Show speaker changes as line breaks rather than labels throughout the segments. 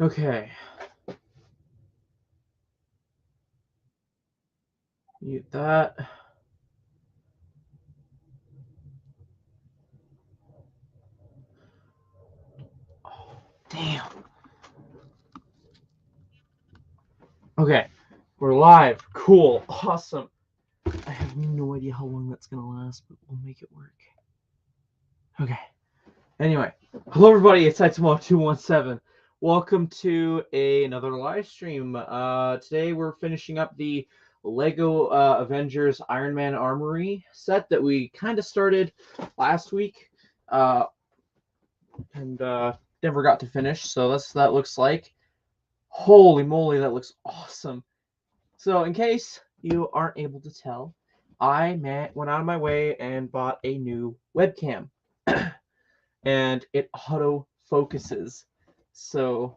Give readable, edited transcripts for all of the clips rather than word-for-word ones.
Okay. Mute that. Oh, damn. Okay. We're live. Cool. Awesome. I have no idea how long that's going to last, but we'll make it work. Okay. Anyway. Hello, everybody. It's TMOG 217. Welcome to another live stream. Today we're finishing up the Lego Avengers Iron Man Armory set that we kind of started last week. And never got to finish, so that looks like. Holy moly, that looks awesome. So in case you aren't able to tell, I went out of my way and bought a new webcam. And it auto focuses. So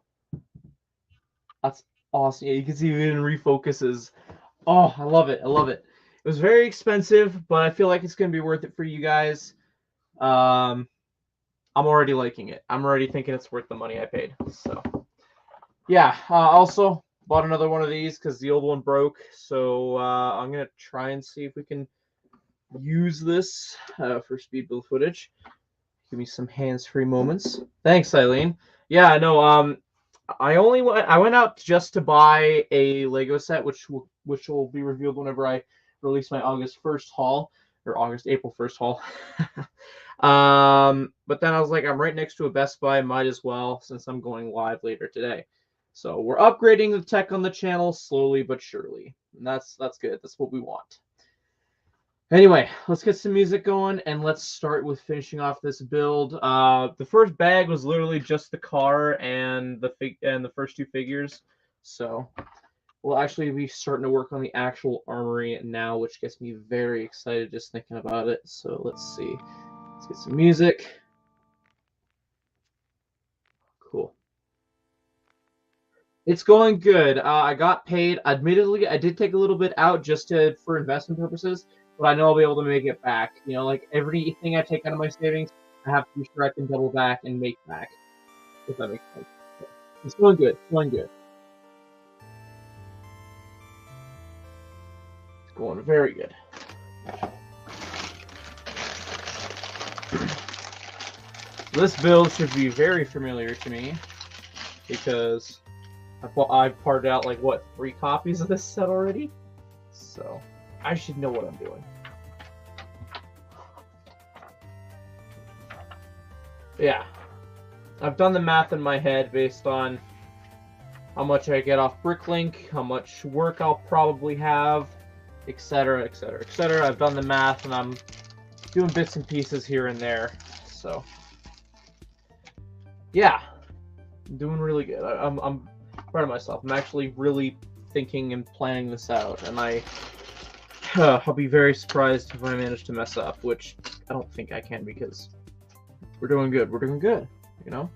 that's awesome. Yeah, you can see it even refocuses. Oh, I love it. I love it. It was very expensive, but I feel like it's going to be worth it for you guys. I'm already liking it. I'm already thinking it's worth the money I paid. So yeah, also bought another one of these because the old one broke. So I'm going to try and see if we can use this for speed build footage. Give me some hands-free moments. Thanks, Eileen. Yeah, no, I went out just to buy a Lego set, which will be revealed whenever I release my August 1st haul, or April 1st haul. But then I was like, I'm right next to a Best Buy, might as well, since I'm going live later today. So we're upgrading the tech on the channel slowly but surely. And that's good. That's what we want. Anyway, let's get some music going and let's start with finishing off this build. The first bag was literally just the car and the first two figures. So we'll actually be starting to work on the actual armory now, which gets me very excited just thinking about it. So let's see. Let's get some music. Cool. It's going good. I got paid. Admittedly, I did take a little bit out just for investment purposes, but I know I'll be able to make it back. You know, like everything I take out of my savings, I have to be sure I can double back and make back. If that makes sense. It's going good. It's going good. It's going very good. This build should be very familiar to me because I've parted out like what 3 copies of this set already, so I should know what I'm doing. Yeah, I've done the math in my head based on how much I get off Bricklink, how much work I'll probably have, etc., etc., etc. I've done the math and I'm doing bits and pieces here and there, so yeah, I'm doing really good. I'm proud of myself. I'm actually really thinking and planning this out, and I'll be very surprised if I manage to mess up, which I don't think I can because we're doing good. We're doing good, you know?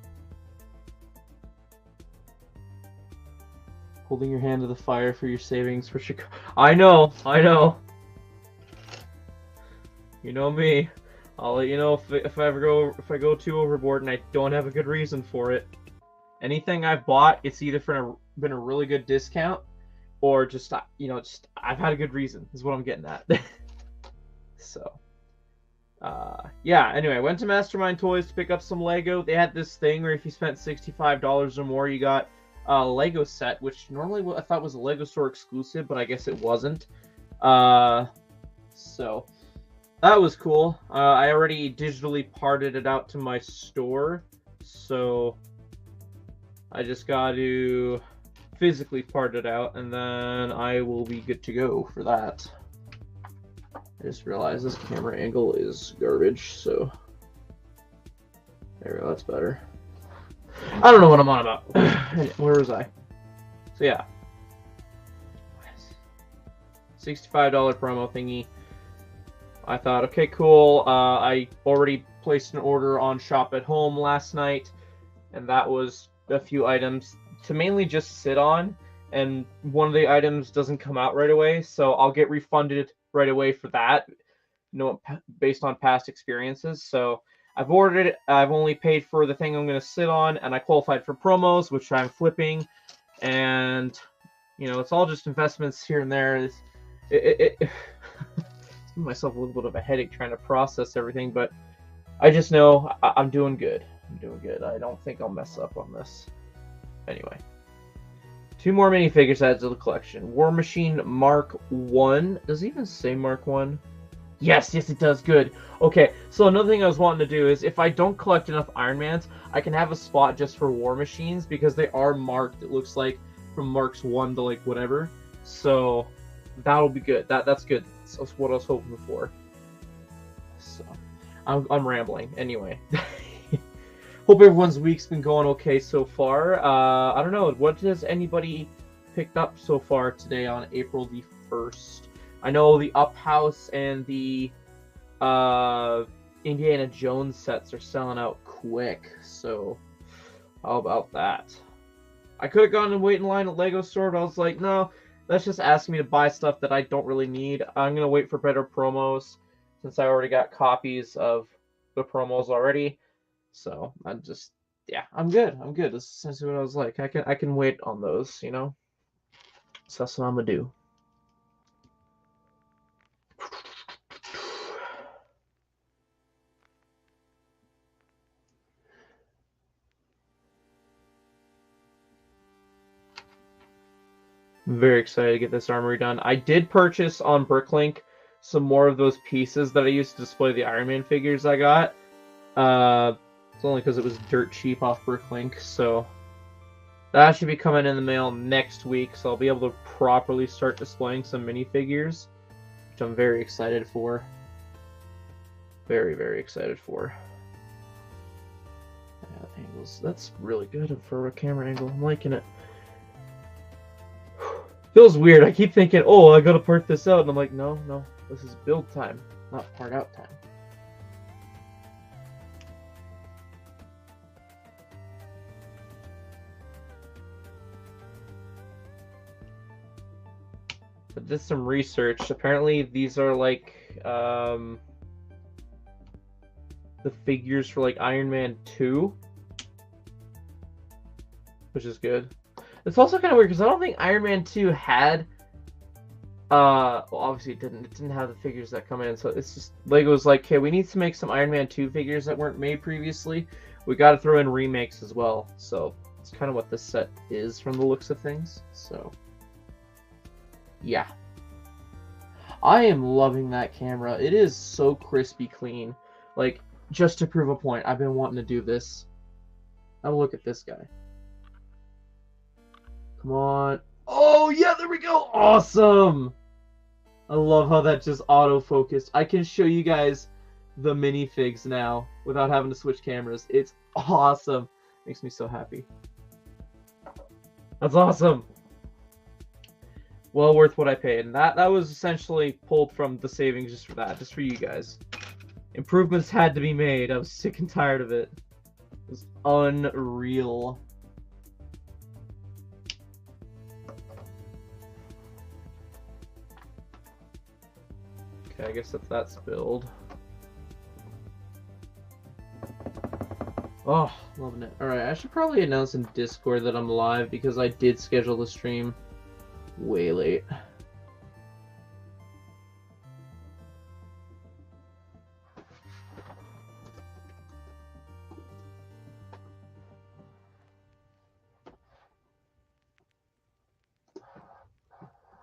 Holding your hand to the fire for your savings for Chicago. I know. You know me. I'll let you know if I go too overboard and I don't have a good reason for it. Anything I've bought, it's either been a really good discount, or just I've had a good reason. Is what I'm getting at. So, yeah. Anyway, I went to Mastermind Toys to pick up some Lego. They had this thing where if you spent $65 or more, you got a Lego set, which normally I thought was a Lego store exclusive, but I guess it wasn't. So that was cool. I already digitally parted it out to my store, so I just got to physically part it out, and then I will be good to go for that. I just realized this camera angle is garbage, so there we go, that's better. I don't know what I'm on about. Where was I? So yeah. $65 promo thingy. I thought, okay, cool. I already placed an order on Shop at Home last night, and that was a few items to mainly just sit on, and one of the items doesn't come out right away, so I'll get refunded right away for that, based on past experiences. So I've ordered it. I've only paid for the thing I'm going to sit on, and I qualified for promos, which I'm flipping. And, you know, it's all just investments here and there. It's giving myself a little bit of a headache trying to process everything, but I just know I'm doing good. I'm doing good. I don't think I'll mess up on this. Anyway. 2 more minifigures added to the collection. War Machine Mark 1. Does it even say Mark 1? Yes, it does. Good. Okay, so another thing I was wanting to do is if I don't collect enough Iron Mans, I can have a spot just for War Machines because they are marked, it looks like, from Marks 1 to, like, whatever. So, that'll be good. That's good. That's what I was hoping for. So, I'm rambling. Anyway. Hope everyone's week's been going okay so far. I don't know. What has anybody picked up so far today on April the 1st? I know the Up House and the Indiana Jones sets are selling out quick, so how about that? I could have gone and wait in line at Lego store, but I was like, no, that's just asking me to buy stuff that I don't really need. I'm going to wait for better promos since I already got copies of the promos already. So I'm just, yeah, I'm good. I'm good. This is essentially what I was like. I can wait on those, you know? So that's what I'm going to do. I'm very excited to get this armory done. I did purchase on Bricklink some more of those pieces that I used to display the Iron Man figures I got. It's only because it was dirt cheap off Bricklink, so that should be coming in the mail next week, so I'll be able to properly start displaying some minifigures, which I'm very excited for. Very, very excited for. Yeah, angles. That's really good for a camera angle. I'm liking it. Feels weird. I keep thinking, oh, I gotta part this out, and I'm like, no, this is build time, not part out time. I did some research. Apparently, these are like the figures for like Iron Man 2, which is good. It's also kind of weird because I don't think Iron Man 2 had well, obviously it didn't have the figures that come in, so it's just Lego's like, okay, we need to make some Iron Man 2 figures that weren't made previously. We got to throw in remakes as well. So it's kind of what this set is from the looks of things. So yeah, I am loving that camera. It is so crispy clean. Like, just to prove a point, I've been wanting to do this. Have a look at this guy. Come on. Oh, yeah, there we go. Awesome. I love how that just auto-focused. I can show you guys the minifigs now without having to switch cameras. It's awesome. Makes me so happy. That's awesome. Well worth what I paid. And that was essentially pulled from the savings just for that, just for you guys. Improvements had to be made. I was sick and tired of it. It was unreal. Okay, I guess that's build. Oh, loving it. Alright, I should probably announce in Discord that I'm live because I did schedule the stream way late.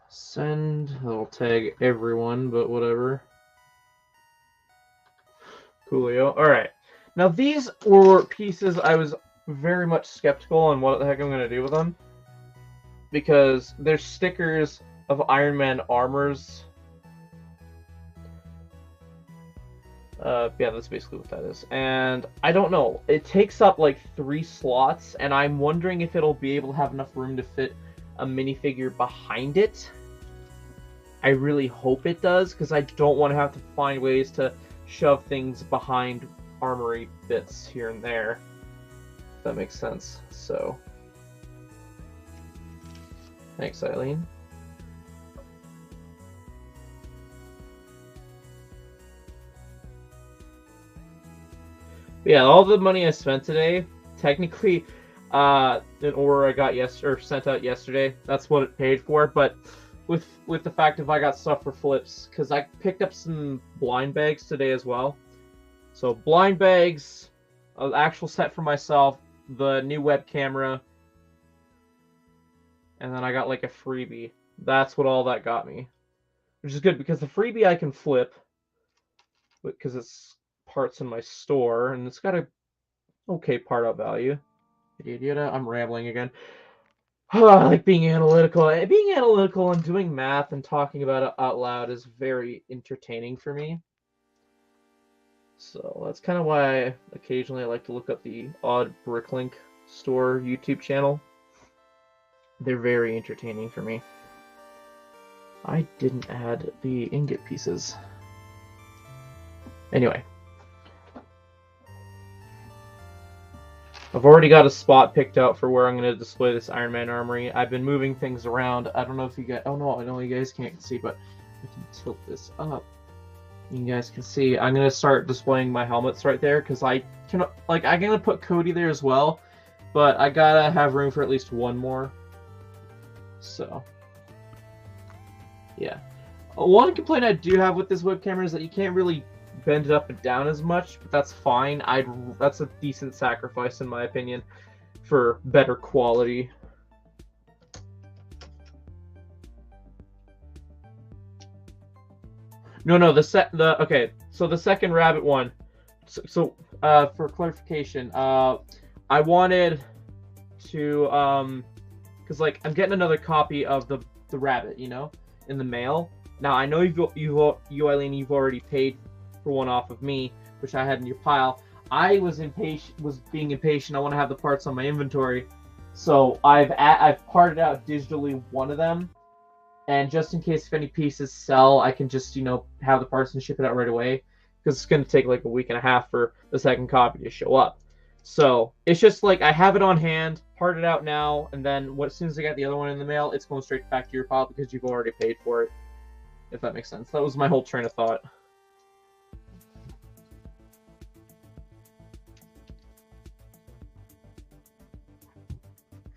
Send. I'll tag everyone, but whatever. Coolio. Alright. Now these were pieces I was very much skeptical on what the heck I'm going to do with them. Because they're stickers of Iron Man armors. Yeah, that's basically what that is. And I don't know. It takes up like 3 slots, and I'm wondering if it'll be able to have enough room to fit a minifigure behind it. I really hope it does, because I don't want to have to find ways to shove things behind armory bits here and there. If that makes sense. So, thanks, Eileen. But yeah, all the money I spent today, technically, an order I got sent out yesterday. That's what it paid for. But with the fact if I got stuff for flips, because I picked up some blind bags today as well. So blind bags, an actual set for myself, the new web camera, and then I got like a freebie. That's what all that got me, which is good because the freebie I can flip because it's parts in my store and it's got a okay part out value. I'm rambling again. I like being analytical. Being analytical and doing math and talking about it out loud is very entertaining for me. So that's kind of why occasionally I like to look up the Odd Bricklink store YouTube channel. They're very entertaining for me. I didn't add the ingot pieces. Anyway. I've already got a spot picked out for where I'm going to display this Iron Man armory. I've been moving things around. I don't know if you guys... Oh no, I know you guys can't see, but I can tilt this up. You guys can see. I'm going to start displaying my helmets right there because I'm going to put Cody there as well, but I got to have room for at least one more. So, yeah. One complaint I do have with this webcam is that you can't really bend it up and down as much, but that's fine. That's a decent sacrifice in my opinion for better quality. No, okay. So the second rabbit one. So for clarification, I wanted to because like I'm getting another copy of the rabbit, you know, in the mail. Now I know you Eileen, you've already paid for one off of me, which I had in your pile. I was being impatient. I want to have the parts on my inventory, so I've parted out digitally one of them, and just in case if any pieces sell, I can just have the parts and ship it out right away, because it's going to take like a week and a half for the second copy to show up. So it's just like I have it on hand, part it out now, and then as soon as I get the other one in the mail, it's going straight back to your pile because you've already paid for it. If that makes sense. That was my whole train of thought.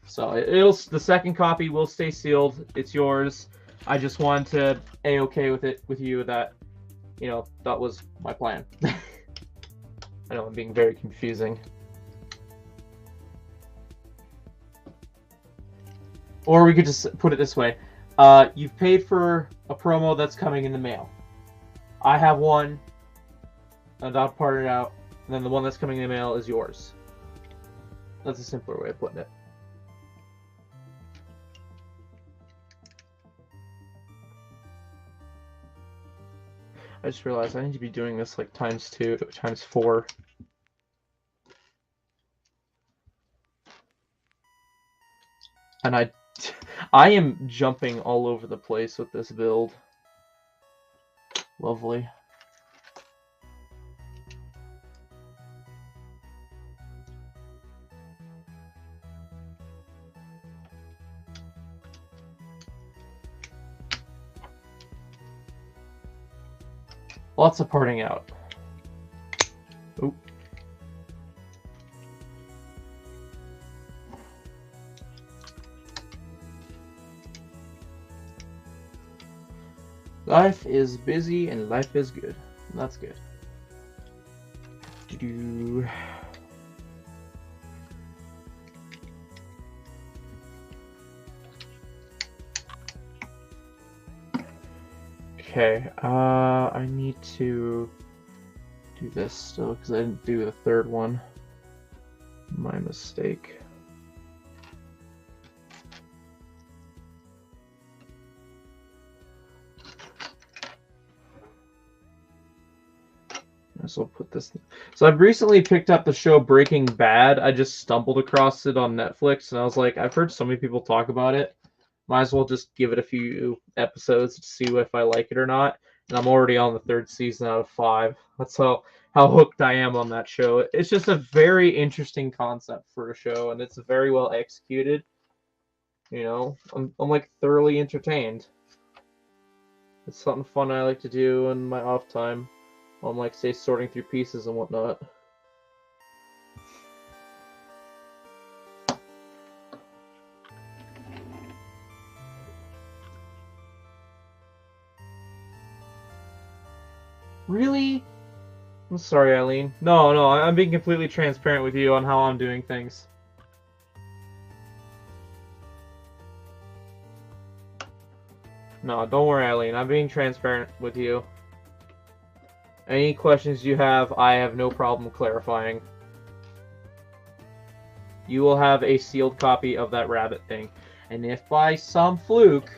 So the second copy will stay sealed. It's yours. I just wanted to A-okay with you that, that was my plan. I know I'm being very confusing. Or we could just put it this way. You've paid for a promo that's coming in the mail. I have one, and I'll part it out, and then the one that's coming in the mail is yours. That's a simpler way of putting it. I just realized I need to be doing this like times 4. And I am jumping all over the place with this build. Lovely. Lots of parting out. Oop. Life is busy and life is good. That's good. Okay, I need to do this still because I didn't do the third one. My mistake. So I'll put this. So I've recently picked up the show Breaking Bad. I just stumbled across it on Netflix, and I was like, I've heard so many people talk about it. Might as well just give it a few episodes to see if I like it or not. And I'm already on the 3rd season out of 5. That's how hooked I am on that show. It's just a very interesting concept for a show, and it's very well executed. I'm like thoroughly entertained. It's something fun I like to do in my off time. I'm like, say, sorting through pieces and whatnot. Really? I'm sorry, Eileen. No, no, I'm being completely transparent with you on how I'm doing things. No, don't worry, Eileen. I'm being transparent with you. Any questions you have, I have no problem clarifying. You will have a sealed copy of that rabbit thing. And if by some fluke,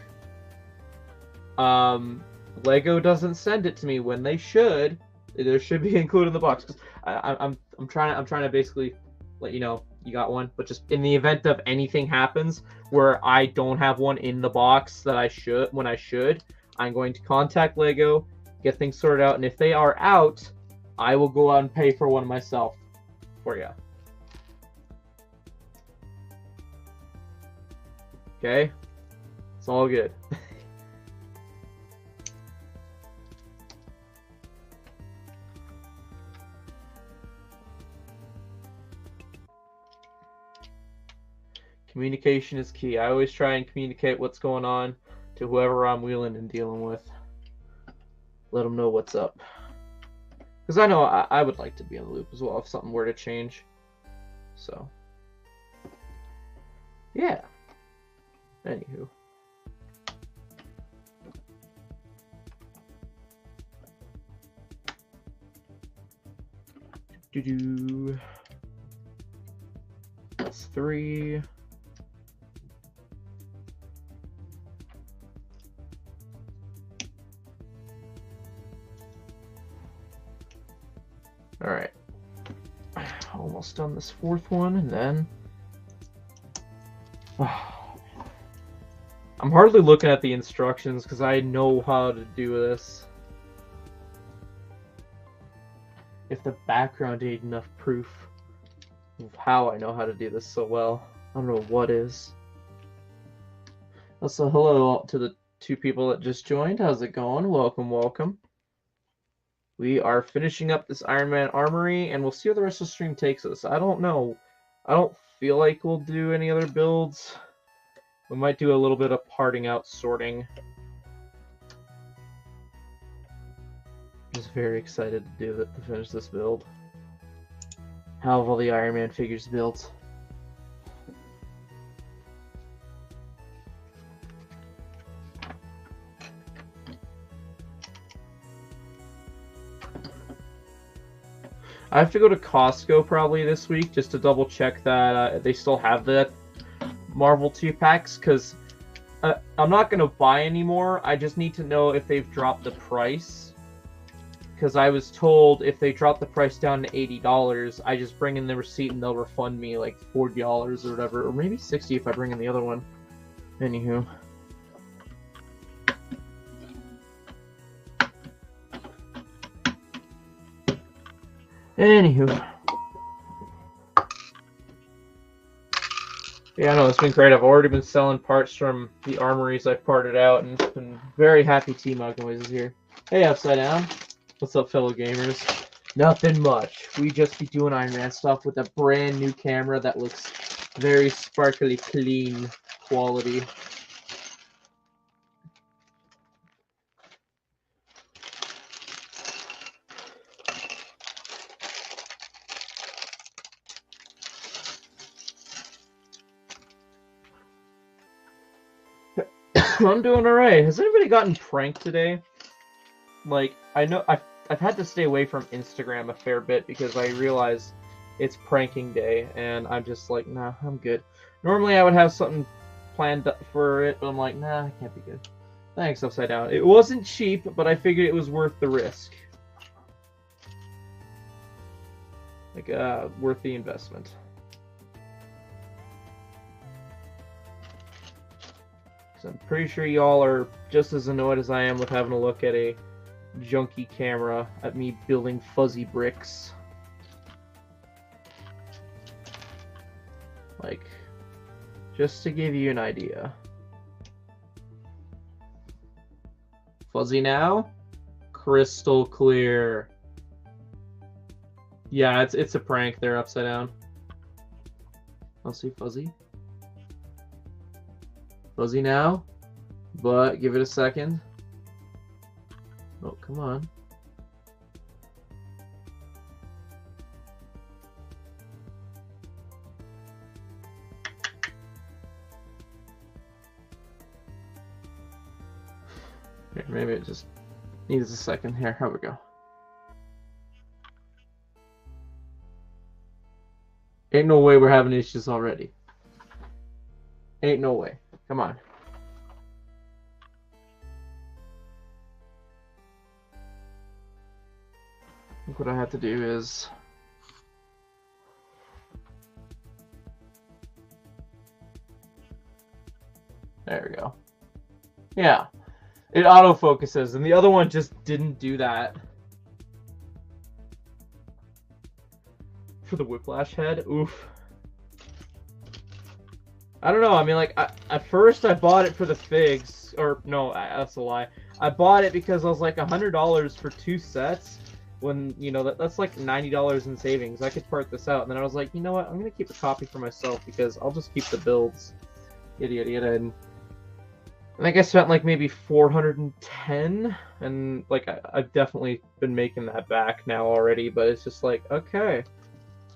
Lego doesn't send it to me when they should, there should be included in the box. 'Cause I'm trying to basically let you know you got one. But just in the event of anything happens where I don't have one in the box that I should, I'm going to contact Lego, get things sorted out, and if they are out, I will go out and pay for one myself for you. Okay? It's all good. Communication is key. I always try and communicate what's going on to whoever I'm wheeling and dealing with. Let them know what's up. Because I know I would like to be in the loop as well if something were to change. So, yeah. Anywho. That's 3. All right. Almost done this 4th one, and then I'm hardly looking at the instructions because I know how to do this. If the background ain't enough proof of how I know how to do this so well, I don't know what is. Also, hello to the 2 people that just joined. How's it going? Welcome, welcome. We are finishing up this Iron Man armory, and we'll see where the rest of the stream takes us. I don't know. I don't feel like we'll do any other builds. We might do a little bit of parting out sorting. Just very excited to do that, to finish this build. How have all the Iron Man figures built? I have to go to Costco probably this week just to double check that they still have the Marvel 2-packs, because I'm not going to buy anymore. I just need to know if they've dropped the price, because I was told if they drop the price down to $80, I just bring in the receipt and they'll refund me like $40 or whatever, or maybe $60 if I bring in the other one. Anywho. Yeah, I know, it's been great. I've already been selling parts from the armories I've parted out, and it's been very happy TMOG noises here. Hey, Upside Down. What's up, fellow gamers? Nothing much. We just be doing Iron Man stuff with a brand new camera that looks very sparkly, clean quality. I'm doing alright. Has anybody gotten pranked today? Like, I know I've had to stay away from Instagram a fair bit because I realize it's pranking day, and I'm just like, nah, I'm good. Normally I would have something planned for it, but I'm like, nah, I can't be good. Thanks, Upside Down. It wasn't cheap, but I figured it was worth the risk. Like, worth the investment. So I'm pretty sure y'all are just as annoyed as I am with having to look at a junky camera at me building fuzzy bricks. Like, just to give you an idea. Fuzzy now? Crystal clear. Yeah, it's a prank. They're Upside Down. I'll see fuzzy. Fuzzy now, but give it a second. Oh, come on. Here, maybe it just needs a second. Here we go. Ain't no way we're having issues already. Ain't no way. Come on. I think what I have to do is... There we go. Yeah. It autofocuses, and the other one just didn't do that. For the whiplash head, oof. I don't know, I mean, like, at first I bought it for the figs, or, no, that's a lie. I bought it because I was like, $100 for 2 sets, when, you know, that's like $90 in savings. I could part this out, and then I was like, you know what, I'm gonna keep a copy for myself, because I'll just keep the builds, yada yada yada, and I think I spent like maybe 410, and like I've definitely been making that back now already, but it's just like, okay,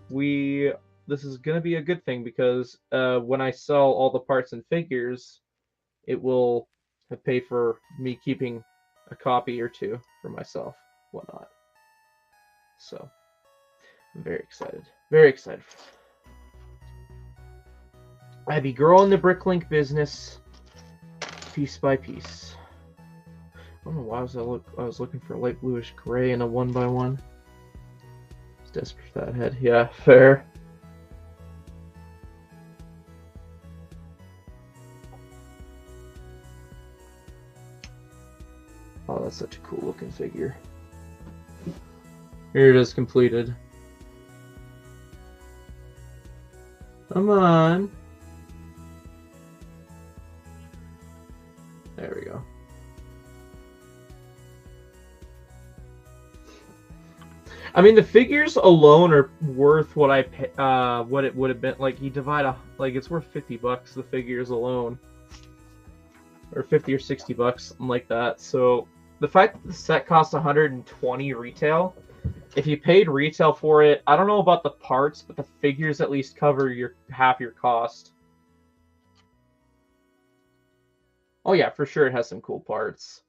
this is gonna be a good thing, because when I sell all the parts and figures, it will pay for me keeping a copy or two for myself, whatnot. So I'm very excited, very excited. I be growing the Bricklink business piece by piece. I don't know why I was looking for a light bluish gray and a 1x1. It's desperate for that head. Yeah, fair. Oh, that's such a cool looking figure. Here it is, completed. Come on. There we go. I mean, the figures alone are worth what I pay, what it would have been. Like, you divide like, it's worth $50, the figures alone, or 50 or 60 bucks, something like that. So the fact that the set costs 120 retail, if you paid retail for it, I don't know about the parts, but the figures at least cover half your cost. Oh yeah, for sure it has some cool parts.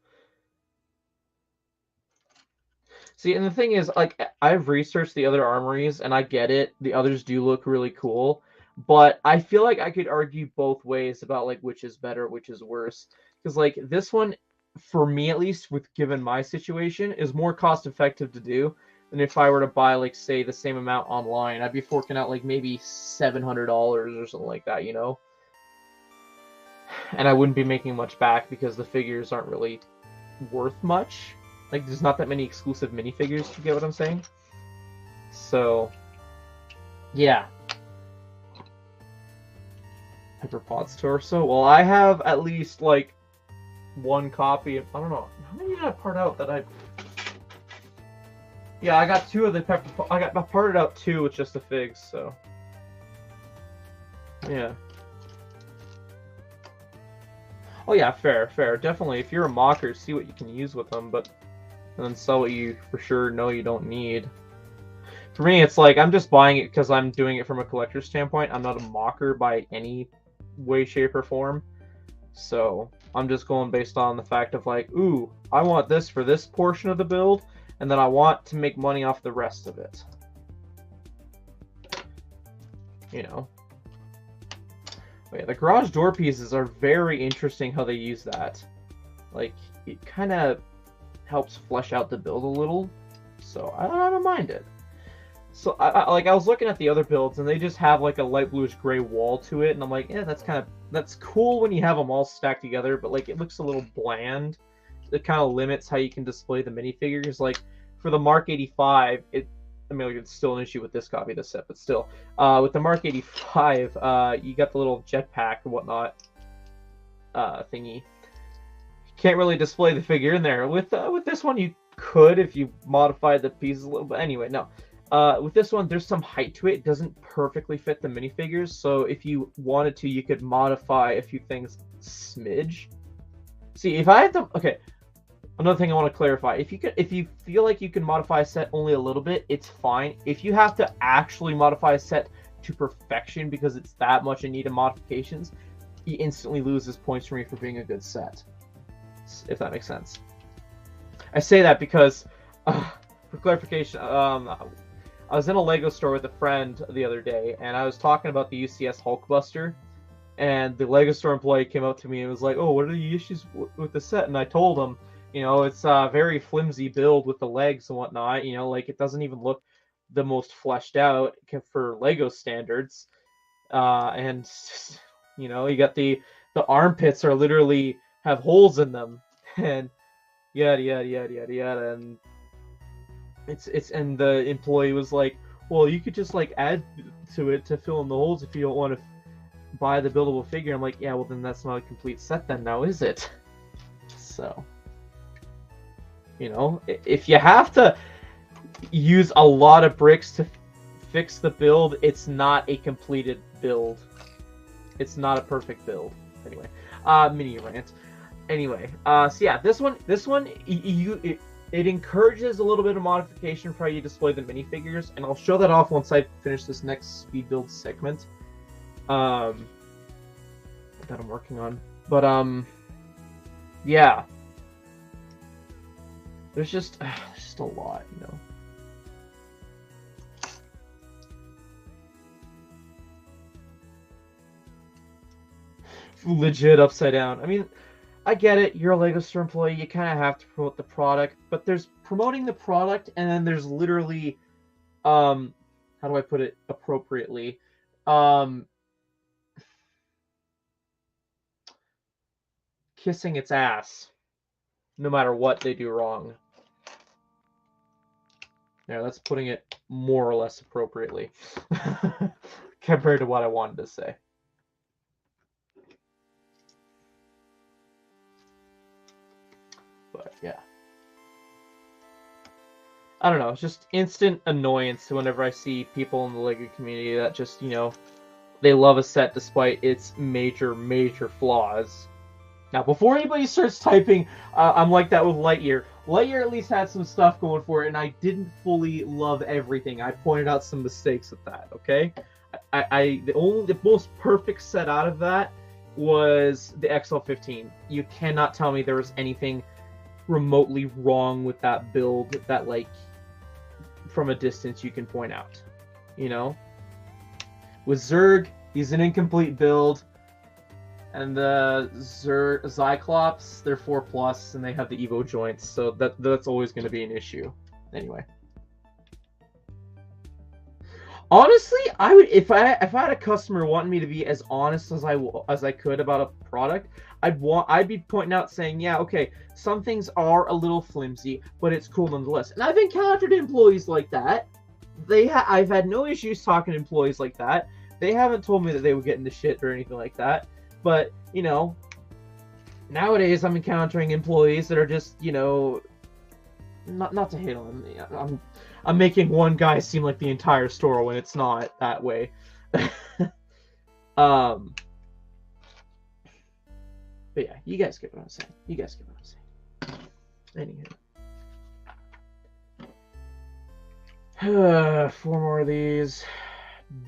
See, and the thing is, like, I've researched the other armories, and I get it. The others do look really cool, but I feel like I could argue both ways about, like, which is better, which is worse. Because, like, this one, for me at least, given my situation, is more cost-effective to do than if I were to buy, like, say, the same amount online. I'd be forking out, like, maybe $700 or something like that, you know? And I wouldn't be making much back because the figures aren't really worth much. Like, there's not that many exclusive minifigures, you get what I'm saying? So, yeah. Pepperpot's torso. Well, I have at least, like, 1 copy of, I don't know, how many did I part out that I... Yeah, I got 2 of the Pepperpot. I parted out 2 with just the figs, so... Yeah. Oh yeah, fair. Definitely, if you're a mocker, see what you can use with them, but and then sell what you for sure know you don't need. For me, it's like, I'm just buying it because I'm doing it from a collector's standpoint. I'm not a mocker by any way, shape, or form. So, I'm just going based on the fact of like, ooh, I want this for this portion of the build, and then I want to make money off the rest of it. You know. Yeah, the garage door pieces are very interesting how they use that. Like, it kind of helps flesh out the build a little, so I don't mind it. So, I was looking at the other builds, and they just have like a light bluish gray wall to it, and I'm like, yeah, that's cool when you have them all stacked together, but like, it looks a little bland. It kind of limits how you can display the minifigures. Like, for the Mark 85, I mean, it's still an issue with this copy of the set, but still. With the Mark 85, you got the little jetpack and whatnot thingy. You can't really display the figure in there. With this one, you could if you modified the pieces a little bit. Anyway, no. With this one, there's some height to it. It doesn't perfectly fit the minifigures, so if you wanted to, you could modify a few things smidge. See, if I had to... Okay. Another thing I want to clarify, if you feel like you can modify a set only a little bit, it's fine. If you have to actually modify a set to perfection because it's that much in need of modifications, he instantly loses points for me for being a good set. if that makes sense. I say that because, for clarification, I was in a Lego store with a friend the other day, and I was talking about the UCS Hulkbuster, and the Lego store employee came up to me and was like, "Oh, what are the issues with the set?" And I told him, you know, it's a very flimsy build with the legs and whatnot. You know, like it doesn't even look the most fleshed out for Lego standards. And you know, you got the armpits are literally have holes in them, and yada yada yada yada yada, and it's and the employee was like, well, you could just like add to it to fill in the holes if you don't want to buy the buildable figure. I'm like, yeah, well then that's not a complete set then, now is it? So, you know, if you have to use a lot of bricks to fix the build, it's not a completed build. It's not a perfect build. Anyway, mini rant. Anyway, so yeah, this one, it encourages a little bit of modification for how you display the minifigures, and I'll show that off once I finish this next speed build segment, that I'm working on. But yeah, there's just a lot, you know. Legit upside down. I mean, I get it. You're a Lego store employee. You kind of have to promote the product, but there's promoting the product, and then there's literally, how do I put it appropriately? Kissing its ass, no matter what they do wrong. Yeah, that's putting it more or less appropriately compared to what I wanted to say. But yeah, I don't know. It's just instant annoyance whenever I see people in the Lego community that just, you know, they love a set despite its major flaws. Now, before anybody starts typing, I'm like that with Lightyear. Lightyear at least had some stuff going for it, and I didn't fully love everything. I pointed out some mistakes with that. Okay, the most perfect set out of that was the XL15. You cannot tell me there was anything remotely wrong with that build that, like, from a distance you can point out, you know. With Zurg, he's an incomplete build, and the Cyclops, they're 4+, and they have the Evo joints, so that's always going to be an issue. Anyway, honestly, I would, if I had a customer wanting me to be as honest as I could about a product, I'd be pointing out saying, yeah, okay, some things are a little flimsy, but it's cool nonetheless. And I've encountered employees like that. I've had no issues talking to employees like that. They haven't told me that they would get into shit or anything like that. But, you know, nowadays I'm encountering employees that are just, you know, not to hate on them. I'm making one guy seem like the entire store when it's not that way. But yeah, you guys get what I'm saying. Anywho. 4 more of these.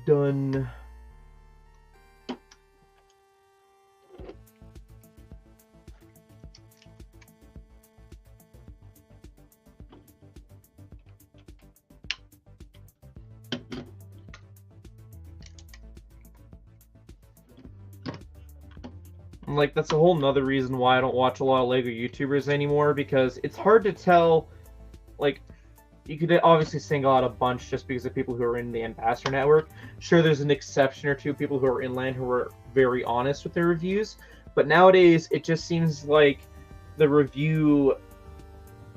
Done. Like, that's a whole nother reason why I don't watch a lot of Lego YouTubers anymore, because it's hard to tell. Like, you could obviously single out a bunch just because of people who are in the Ambassador Network. Sure, there's an exception or two, people who are inland who are very honest with their reviews, but nowadays it just seems like the review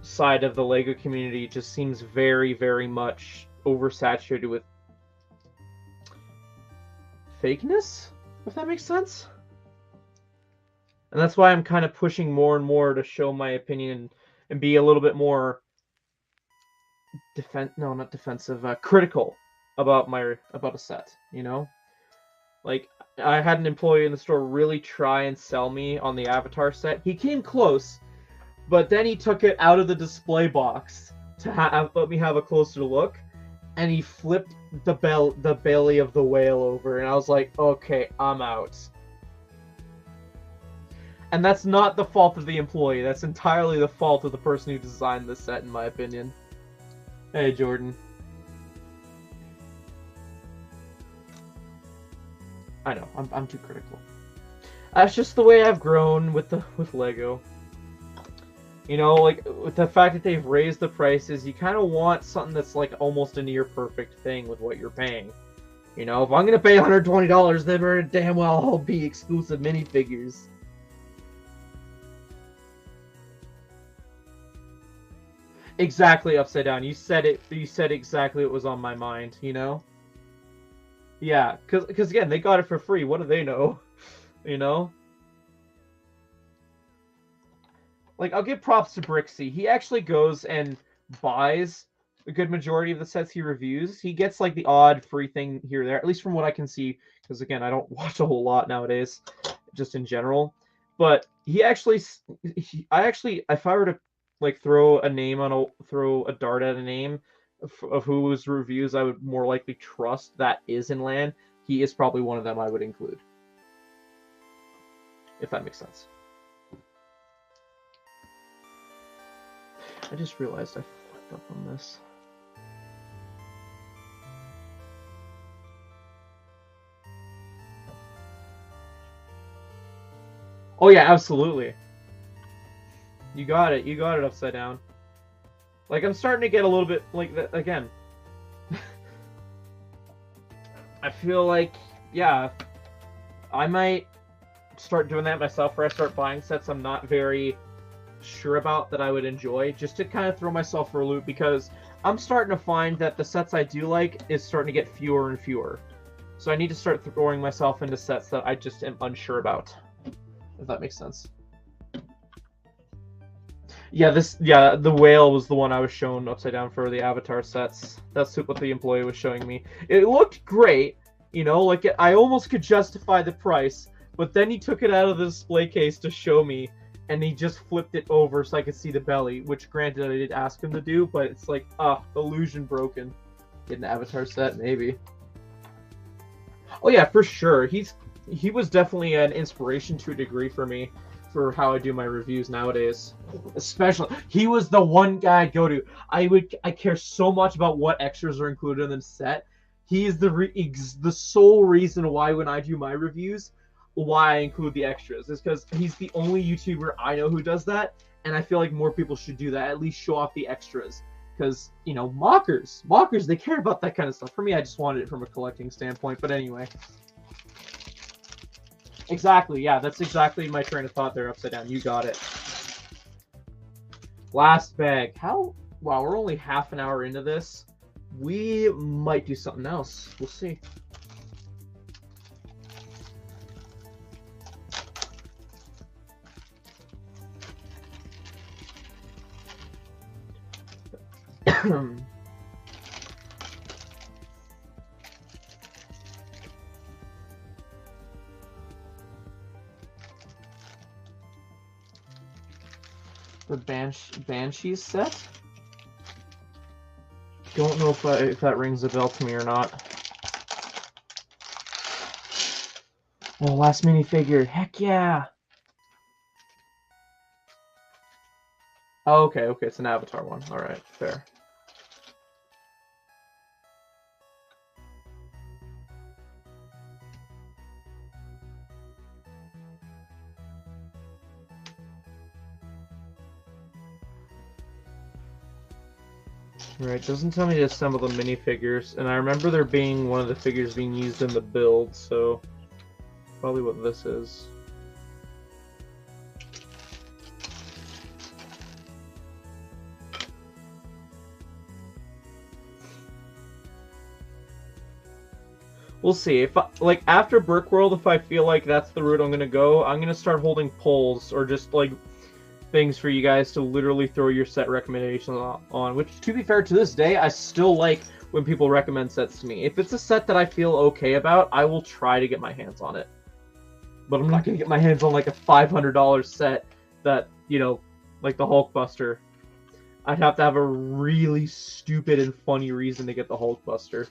side of the Lego community just seems very, very much oversaturated with fakeness, if that makes sense. And that's why I'm kind of pushing more and more to show my opinion and be a little bit more critical about a set, you know? Like, I had an employee in the store really try and sell me on the Avatar set. He came close, but then he took it out of the display box to let me have a closer look, and he flipped the belly of the whale over, and I was like, okay, I'm out. And that's not the fault of the employee. That's entirely the fault of the person who designed this set, in my opinion. Hey, Jordan. I know, I'm too critical. That's just the way I've grown with Lego. You know, like, with the fact that they've raised the prices, you kind of want something that's, like, almost a near-perfect thing with what you're paying. You know, if I'm going to pay $120, then very damn well I'll be exclusive minifigures. Exactly, Upside Down. You said it. You said exactly what was on my mind, you know? Yeah, because again, they got it for free. What do they know? You know? Like, I'll give props to Brixie. He actually goes and buys a good majority of the sets he reviews. He gets, like, the odd free thing here or there, at least from what I can see. Because, again, I don't watch a whole lot nowadays, just in general. But he actually... if I were to, like, throw a dart at a name of whose reviews I would more likely trust that is in LAN, he is probably one of them I would include. If that makes sense. I just realized I flipped up on this. Oh yeah, absolutely. You got it. You got it, Upside Down. Like, I'm starting to get a little bit like that again. I feel like, yeah, I might start doing that myself, where I start buying sets I'm not very sure about that I would enjoy, just to kind of throw myself for a loop, because I'm starting to find that the sets I do like is starting to get fewer and fewer. So I need to start throwing myself into sets that I just am unsure about, if that makes sense. Yeah, the whale was the one I was shown Upside Down for the Avatar sets. That's what the employee was showing me. It looked great, you know, like I almost could justify the price, but then he took it out of the display case to show me, and he just flipped it over so I could see the belly, which granted I did ask him to do, but it's like, illusion broken. Get an Avatar set, maybe. Oh yeah, for sure. He was definitely an inspiration to a degree for me, for how I do my reviews nowadays. Especially, he was the one guy I'd go to. I care so much about what extras are included in the set. He is the sole reason why, when I do my reviews, why I include the extras, is because he's the only YouTuber I know who does that, and I feel like more people should do that. At least show off the extras, because, you know, mockers, they care about that kind of stuff. For me, I just wanted it from a collecting standpoint. But anyway. Exactly, yeah, that's exactly my train of thought there, Upside Down. You got it. Last bag. Wow, we're only half an hour into this. We might do something else. We'll see. The Banshees set? Don't know if that rings a bell to me or not. Oh, last minifigure. Heck yeah! Oh, okay, it's an Avatar one. Alright, fair. Right, doesn't tell me to assemble the minifigures, and I remember there being one of the figures being used in the build, so probably what this is. We'll see. If like after Brickworld, if I feel like that's the route I'm gonna go, I'm gonna start holding polls or just like things for you guys to literally throw your set recommendations on, which, to be fair, to this day, I still like when people recommend sets to me. If it's a set that I feel okay about, I will try to get my hands on it. But I'm not going to get my hands on, like, a $500 set that, you know, like the Hulkbuster. I'd have to have a really stupid and funny reason to get the Hulkbuster.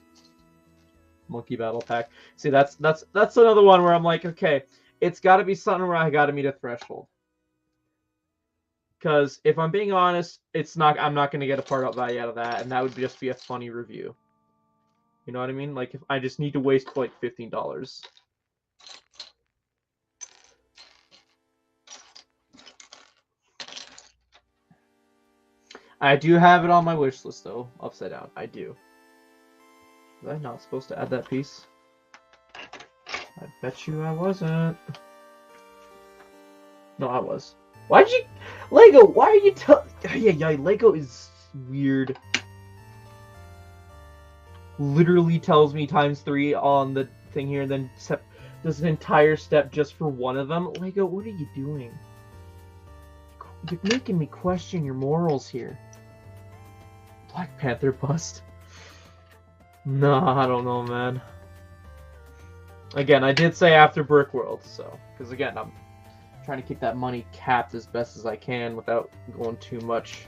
Monkey Battle Pack. See, that's another one where I'm like, okay, It's got to be something where I got to meet a threshold. Because if I'm being honest, I'm not going to get a part out value out of that, and that would just be a funny review. You know what I mean? Like, if I just need to waste like $15. I do have it on my wish list though, upside down. I do. Was I not supposed to add that piece? I bet you I wasn't. No, I was. Why'd you... Lego, why are you yeah, Lego is weird. Literally tells me ×3 on the thing here, and then does an entire step just for one of them. Lego, what are you doing? You're making me question your morals here. Black Panther bust. No, I don't know, man. Again, I did say after Brick World, so... Because again, I'm trying to keep that money capped as best as I can without going too much.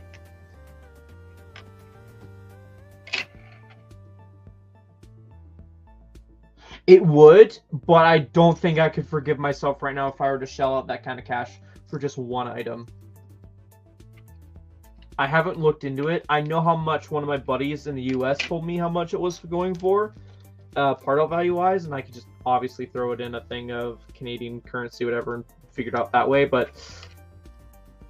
It would, but I don't think I could forgive myself right now if I were to shell out that kind of cash for just one item. I haven't looked into it. I know how much one of my buddies in the US told me how much it was going for, part out value wise, and I could just obviously throw it in a thing of Canadian currency, whatever, and figure it out that way, but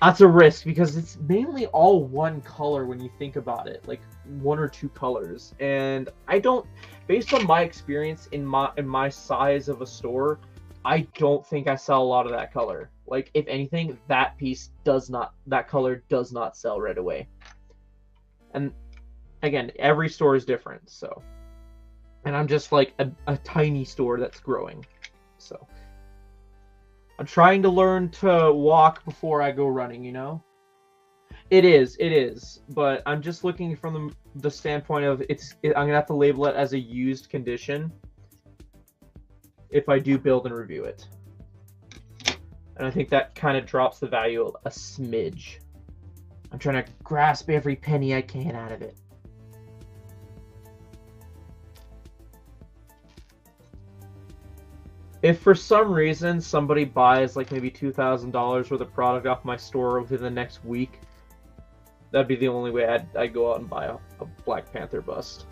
that's a risk because it's mainly all one color when you think about it, like one or two colors. And I don't, based on my experience in my size of a store, I don't think I sell a lot of that color. Like, if anything, that color does not sell right away. And again, every store is different, so. And I'm just like a tiny store that's growing, so. I'm trying to learn to walk before I go running, you know? It is, but I'm just looking from the standpoint of I'm gonna have to label it as a used condition if I do build and review it. And I think that kind of drops the value a smidge. I'm trying to grasp every penny I can out of it. If for some reason somebody buys like maybe $2,000 worth of product off my store within the next week, that'd be the only way I'd go out and buy a Black Panther bust.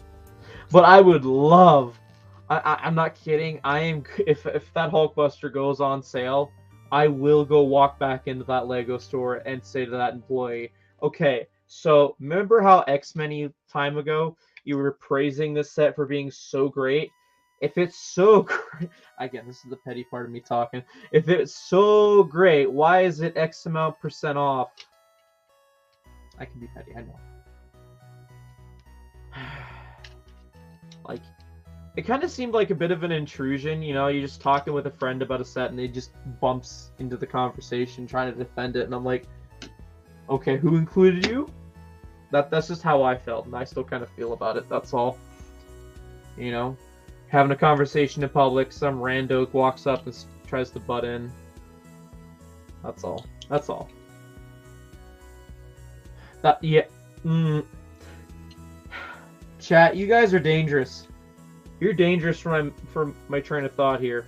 But I would love, I'm not kidding, if that Hulkbuster goes on sale, I will go walk back into that Lego store and say to that employee, okay, so remember how X-Men time ago you were praising this set for being so great? If it's so great, again, this is the petty part of me talking. If it's so great, why is it X amount % off? I can be petty, I know. Like, it kind of seemed like a bit of an intrusion, you know, you're just talking with a friend about a set and they just bumps into the conversation trying to defend it, and I'm like, okay, who included you? That's just how I felt, and I still kind of feel about it, that's all. You know? Having a conversation in public, some rando walks up and tries to butt in. That's all. That's all. Yeah. Chat, you guys are dangerous. You're dangerous for my train of thought here.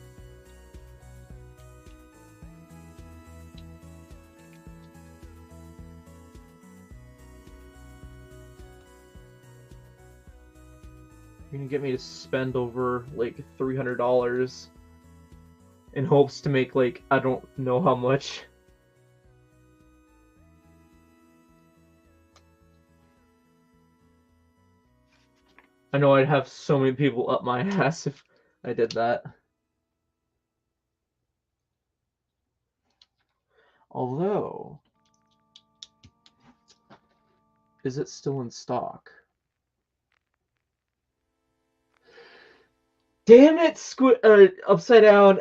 You're gonna get me to spend over like $300 in hopes to make like I don't know how much. I know I'd have so many people up my ass if I did that. Although, is it still in stock? Damn it, upside down.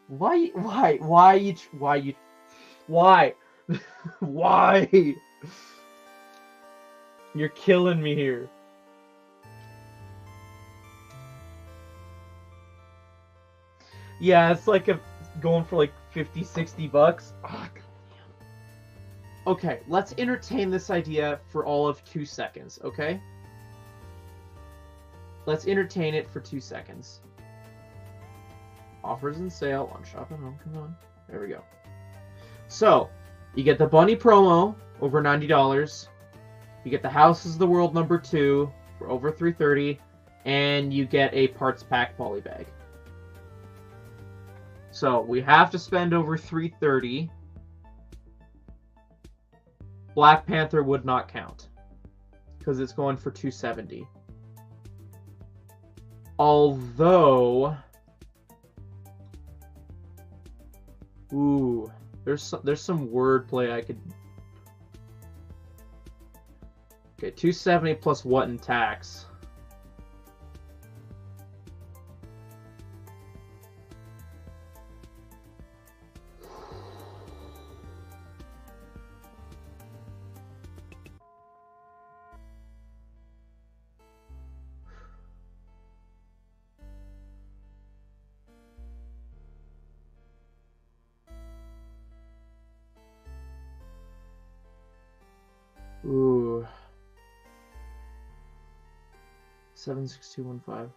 Why? Why? You're killing me here. Yeah, it's like going for like 50, 60 bucks. Oh, okay, let's entertain this idea for all of 2 seconds, okay? Let's entertain it for 2 seconds. Offers and sale on Shop at Home. Come on. There we go. So, you get the Bunny promo, over $90. You get the House is the World #2 for over $330. And you get a parts pack poly bag. So, we have to spend over $330. Black Panther would not count, because it's going for $270. Although, ooh, there's some wordplay I could. Okay, $270 plus what in tax? Ooh. 76215.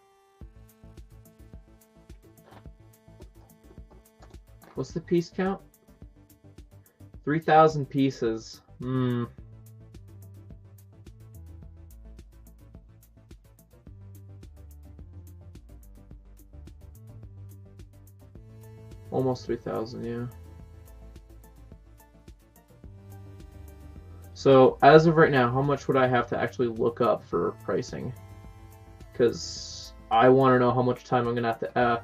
What's the piece count? 3,000 pieces. Almost 3,000, yeah. So, as of right now, how much would I have to actually look up for pricing? Because I want to know how much time I'm going to have to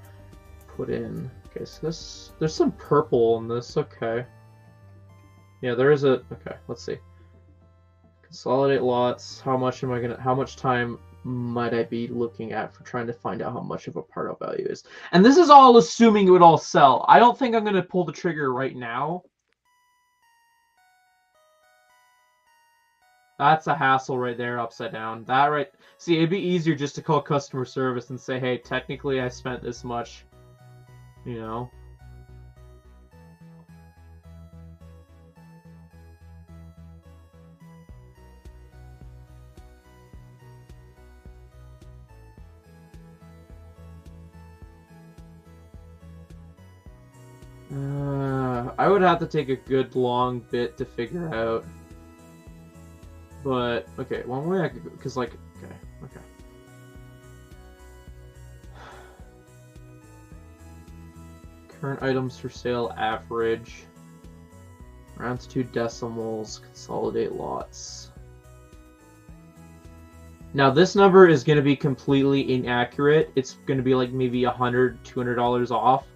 put in. Okay, so there's some purple in this. Okay. Yeah, there is a... Okay, let's see. Consolidate lots. How much time might I be looking at for trying to find out how much of a part out value is? And this is all assuming it would all sell. I don't think I'm going to pull the trigger right now. That's a hassle right there, upside down. That right... See, it'd be easier just to call customer service and say, hey, technically I spent this much. You know? I would have to take a good long bit to figure out. But, okay, one way I could go, because, like, okay. Current items for sale average. Round to 2 decimals, consolidate lots. Now, this number is going to be completely inaccurate. It's going to be, like, maybe $100, $200 off.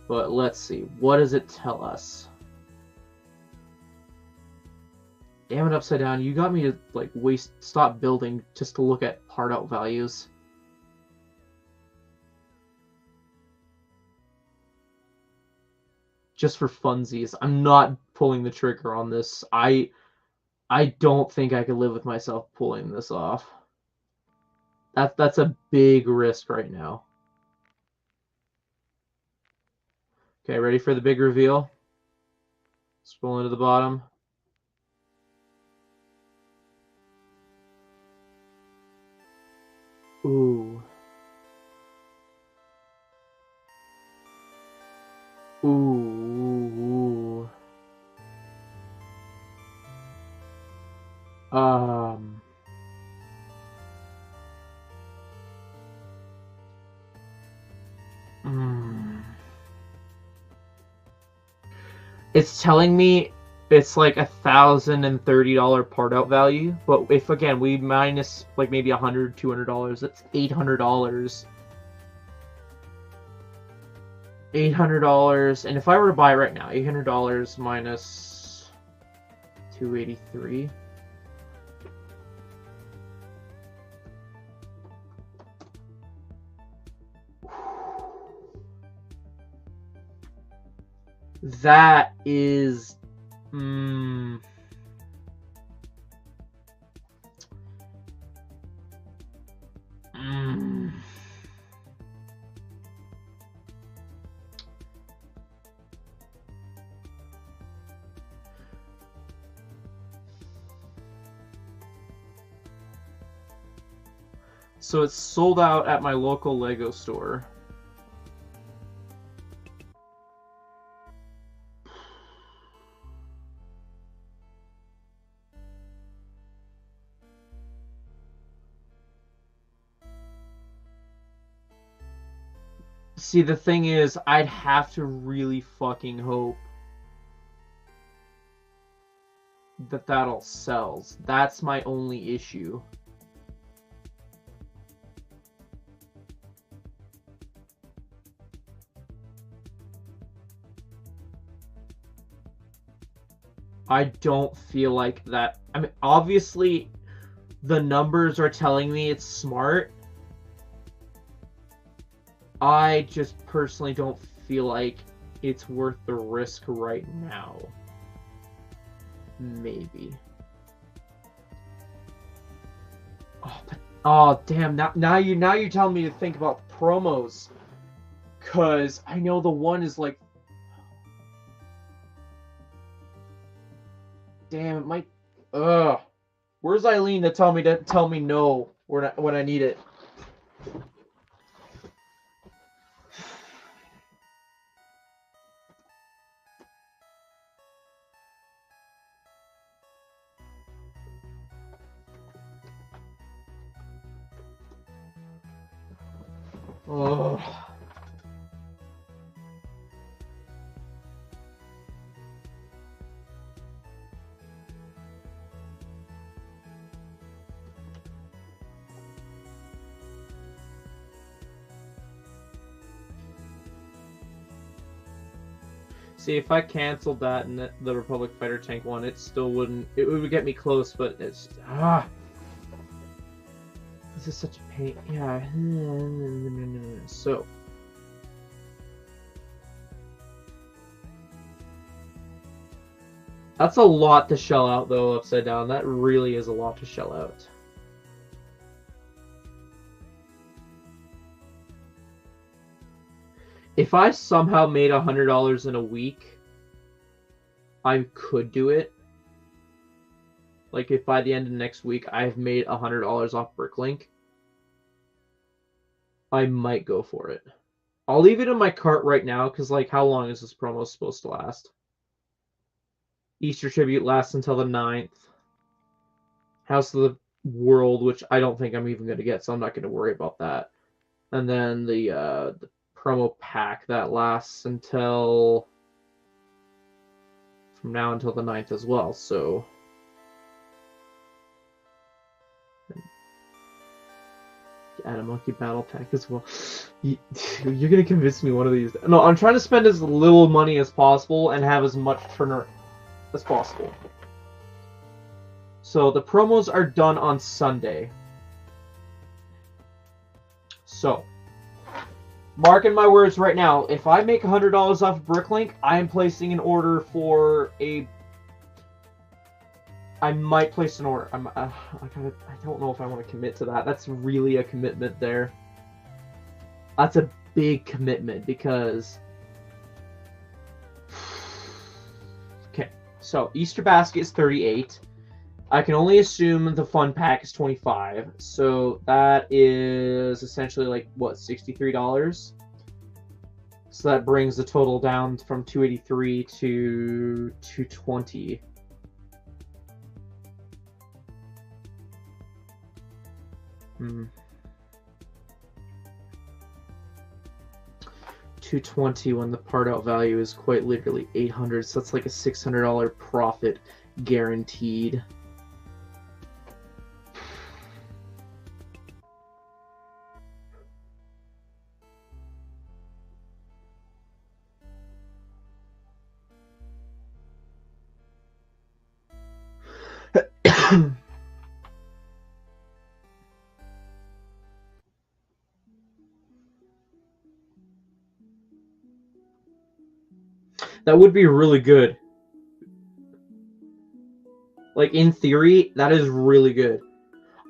But let's see. What does it tell us? Damn it, upside down. You got me to, like, stop building just to look at part out values. Just for funsies. I'm not pulling the trigger on this. I don't think I could live with myself pulling this off. That's a big risk right now. Okay, ready for the big reveal? Scroll into the bottom. Ooh. Ooh. It's telling me it's like $1,030 part out value, but if again we minus like maybe $100, $200, that's $800. $800, and if I were to buy it right now, $800 minus 283. That is So it's sold out at my local Lego store. See, the thing is, I'd have to really fucking hope that all sells. That's my only issue. I don't feel like that. I mean, obviously, the numbers are telling me it's smart. I just personally don't feel like it's worth the risk right now. Maybe. Oh, damn! Now you're telling me to think about promos, cause I know the one is like, damn, it might. Ugh. Where's Eileen to tell me no when I need it? Ugh. See, if I canceled that and the Republic Fighter Tank one, it still wouldn't. It would get me close, but it's this is such a pain. Yeah. So. That's a lot to shell out, though, upside down. That really is a lot to shell out. If I somehow made $100 in a week, I could do it. Like, if by the end of next week I've made $100 off Bricklink, I might go for it. I'll leave it in my cart right now, because, like, how long is this promo supposed to last? Easter Tribute lasts until the 9th. House of the World, which I don't think I'm even going to get, so I'm not going to worry about that. And then the promo pack that lasts until from now until the 9th as well, so add a monkey battle pack as well. You're gonna convince me one of these. No, I'm trying to spend as little money as possible and have as much turner as possible. So the promos are done on Sunday. So marking my words right now, if I make $100 off Bricklink, I am placing an order for a... I might place an order. I don't know if I want to commit to that. That's really a commitment there. That's a big commitment because... Okay, so Easter Basket is $38. I can only assume the fun pack is $25, so that is essentially like what, $63? So that brings the total down from $283 to $220. $220 when the part out value is quite literally $800, so that's like a $600 profit guaranteed. That would be really good. Like, in theory, that is really good.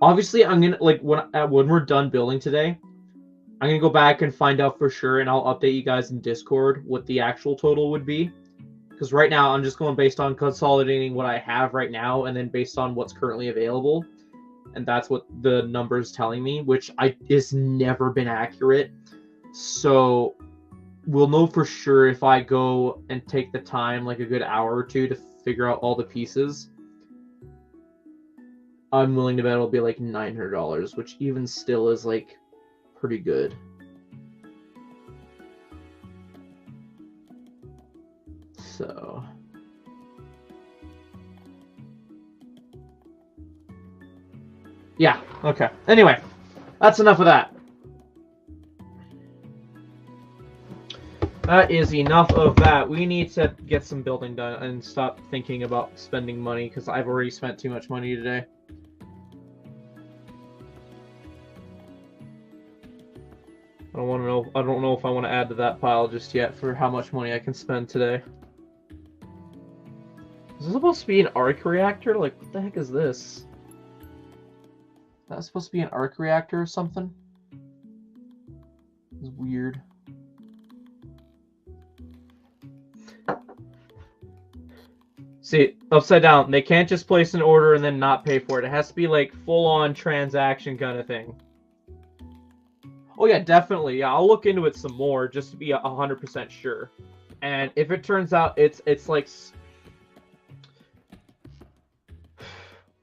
Obviously, I'm gonna, like, when we're done building today, I'm gonna go back and find out for sure, and I'll update you guys in Discord what the actual total would be. Because right now, I'm just going based on consolidating what I have right now, and then based on what's currently available. And that's what the number's telling me, which is never been accurate. So we'll know for sure if I go and take the time, like a good hour or two, to figure out all the pieces. I'm willing to bet it'll be like $900, which even still is like pretty good. So. Yeah, okay. Anyway, that's enough of that. That is enough of that. We need to get some building done and stop thinking about spending money because I've already spent too much money today. I don't know if I want to add to that pile just yet for how much money I can spend today. Is this supposed to be an arc reactor? Like, what the heck is this? That's supposed to be an arc reactor or something? It's weird. See, upside down. They can't just place an order and then not pay for it. It has to be like full-on transaction kind of thing. Oh yeah, definitely. Yeah, I'll look into it some more just to be 100% sure. And if it turns out it's like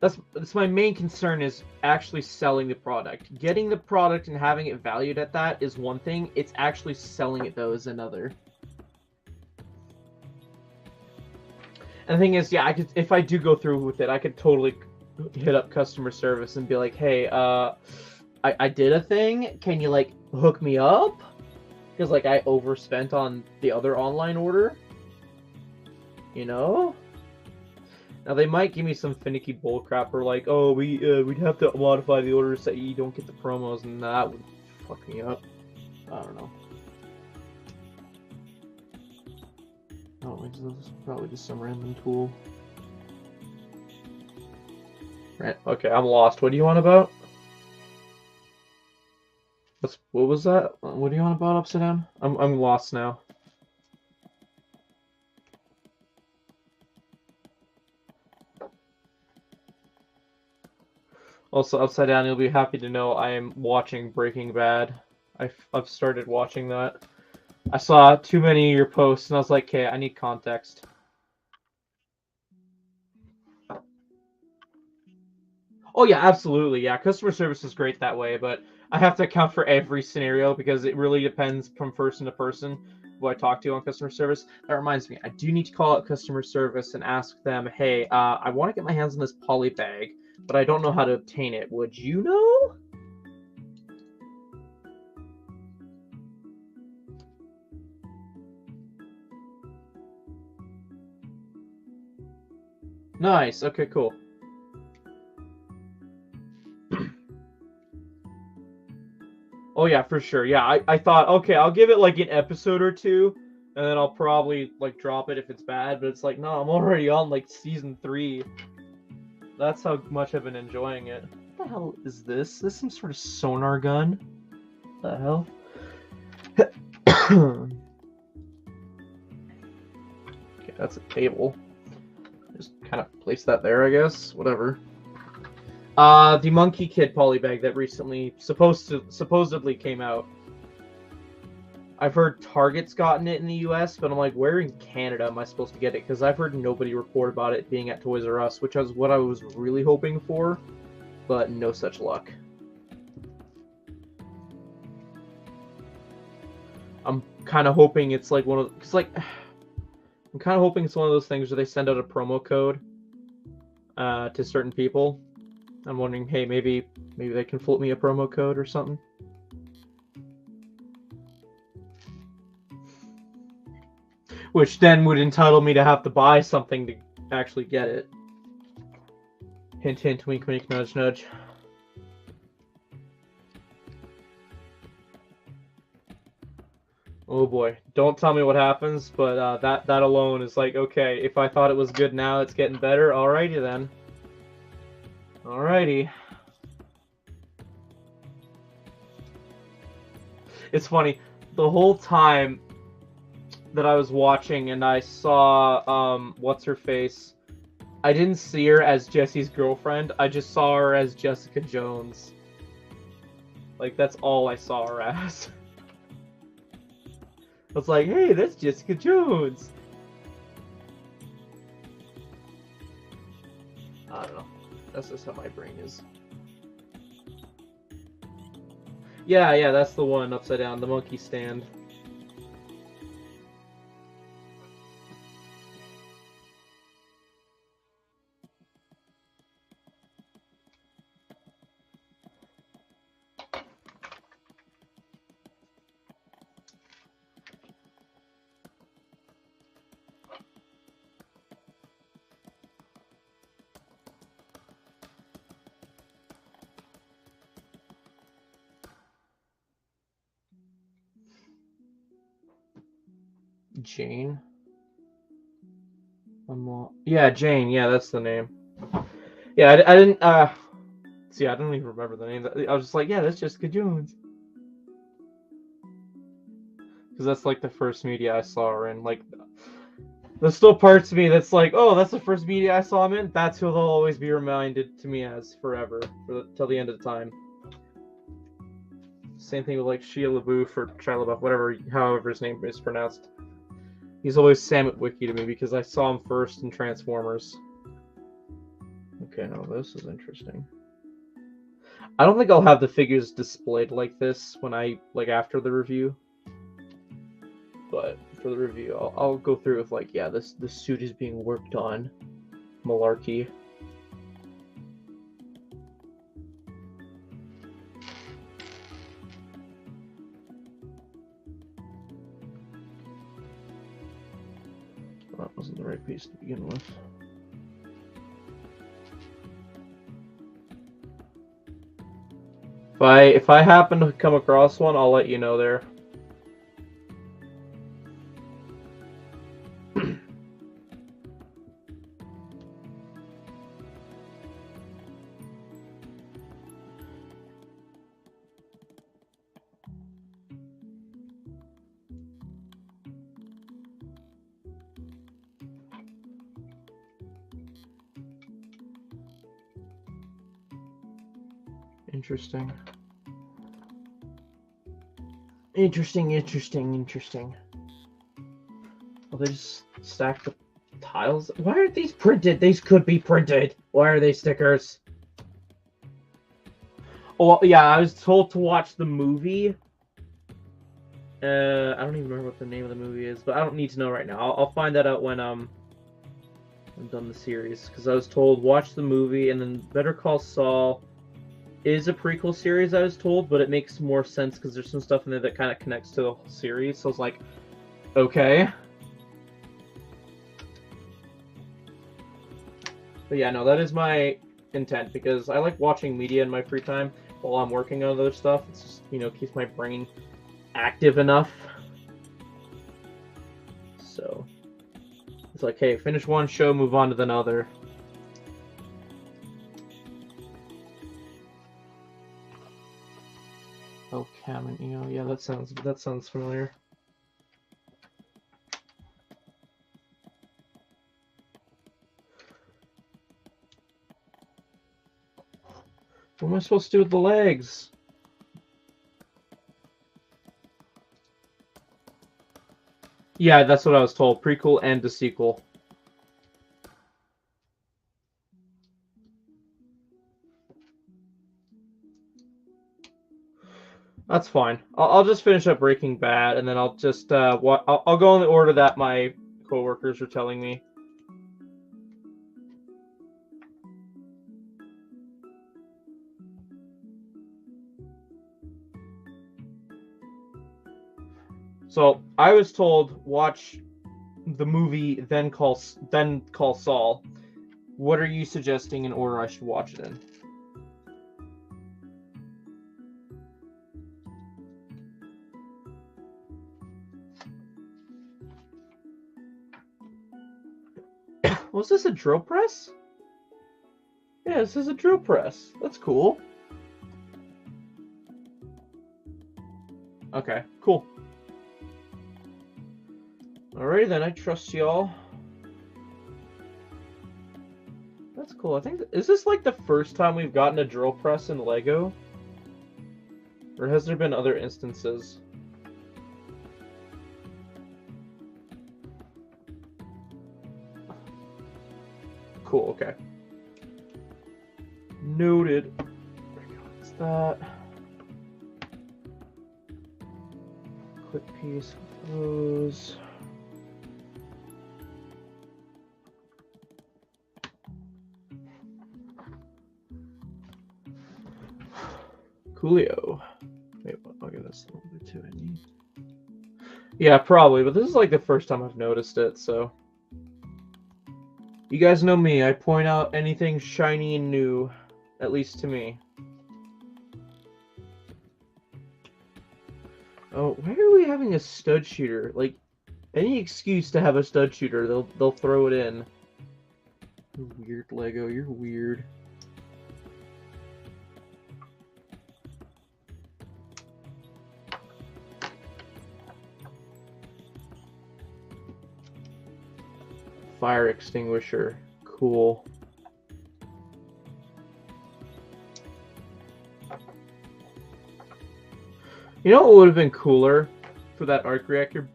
that's my main concern is actually selling the product. Getting the product and having it valued at that is one thing. It's actually selling it though is another. And the thing is, yeah, if I do go through with it, I could totally hit up customer service and be like, hey, I did a thing. Can you like hook me up? Because like I overspent on the other online order. You know? Now they might give me some finicky bullcrap or like, oh, we'd have to modify the order so you don't get the promos, and that would fuck me up. I don't know. Oh, this is probably just some random tool. Right. Okay, I'm lost. What do you want about? What was that? What do you want about upside down? I'm lost now. Also, upside down, you'll be happy to know I am watching Breaking Bad. I've started watching that. I saw too many of your posts, and I was like, okay, I need context. Oh yeah, absolutely. Yeah, customer service is great that way, but I have to account for every scenario because it really depends from person to person who I talk to on customer service. That reminds me, I do need to call out customer service and ask them, hey, I want to get my hands on this poly bag, but I don't know how to obtain it. Would you know? Nice. Okay, cool. Oh yeah, for sure. Yeah, I thought, okay, I'll give it like an episode or two, and then I'll probably like drop it if it's bad. But it's like, no, I'm already on like season 3. That's how much I've been enjoying it. What the hell is this? Is this some sort of sonar gun? What the hell? Okay, that's a table. Just kind of place that there, I guess. Whatever. The Monkey Kid polybag that recently supposedly came out. I've heard Target's gotten it in the US, but I'm like, where in Canada am I supposed to get it? Because I've heard nobody report about it being at Toys R Us, which was what I was really hoping for, but no such luck. I'm kind of hoping it's like one of, I'm kind of hoping it's one of those things where they send out a promo code to certain people. I'm wondering, hey, maybe they can float me a promo code or something. Which then would entitle me to have to buy something to actually get it. Hint, hint, wink, wink, nudge, nudge. Oh boy, don't tell me what happens, but that alone is like, okay, if I thought it was good now, it's getting better. Alrighty then. Alrighty. It's funny, the whole time that I was watching and I saw, what's her face, I didn't see her as Jesse's girlfriend, I just saw her as Jessica Jones. Like, that's all I saw her as. I was like, hey, that's Jessica Jones! I don't know. That's just how my brain is. Yeah, that's the one upside down, the monkey stand. Jane. Yeah, Jane. Yeah, that's the name. Yeah, I didn't. See, I don't even remember the name. I was just like, yeah, that's Jessica Jones. Because that's like the first media I saw her in. Like, there's still parts of me that's like, oh, that's the first media I saw him in. That's who they'll always be reminded to me as forever, till the end of the time. Same thing with like Shia LaBeouf or Shia LaBeouf, however his name is pronounced. He's always Sam Witwicky to me because I saw him first in Transformers. Okay, now this is interesting. I don't think I'll have the figures displayed like this when after the review. But for the review, I'll go through with like, yeah, this suit is being worked on. Malarkey. That wasn't the right piece to begin with. If I happen to come across one, I'll let you know there. Interesting. Interesting. Well, they just stacked the tiles. Why aren't these printed? These could be printed. Why are they stickers? Oh, yeah, I was told to watch the movie. I don't even remember what the name of the movie is, but I don't need to know right now. I'll find that out when I'm done the series. Because I was told watch the movie, and then Better Call Saul is a prequel series, I was told, but it makes more sense because there's some stuff in there that kind of connects to the whole series. So I was like, okay. But yeah, no, that is my intent because I like watching media in my free time while I'm working on other stuff. It's just, keeps my brain active enough. So it's like, hey, finish one show, move on to another. Oh, Cam and EO. Yeah, that sounds familiar. What am I supposed to do with the legs? Yeah, that's what I was told. Prequel and a sequel. That's fine. I'll just finish up Breaking Bad, and then I'll just I'll go in the order that my coworkers are telling me. So I was told watch the movie, then call Saul. What are you suggesting in order I should watch it in? Was this a drill press? Yeah, this is a drill press. That's cool. Okay, cool. Alrighty then, I trust y'all. That's cool. I think, is this like the first time we've gotten a drill press in Lego? Or has there been other instances? Cool, okay. Noted. What's that? Quick piece of those. Coolio. Wait, I'll give this a little bit too. I need. Yeah, probably, but this is like the first time I've noticed it, so. You guys know me, I point out anything shiny and new, at least to me. Oh, why are we having a stud shooter? Like, Any excuse to have a stud shooter, they'll throw it in. You're weird, Lego. You're weird. Fire extinguisher. Cool. You know what would have been cooler for that arc reactor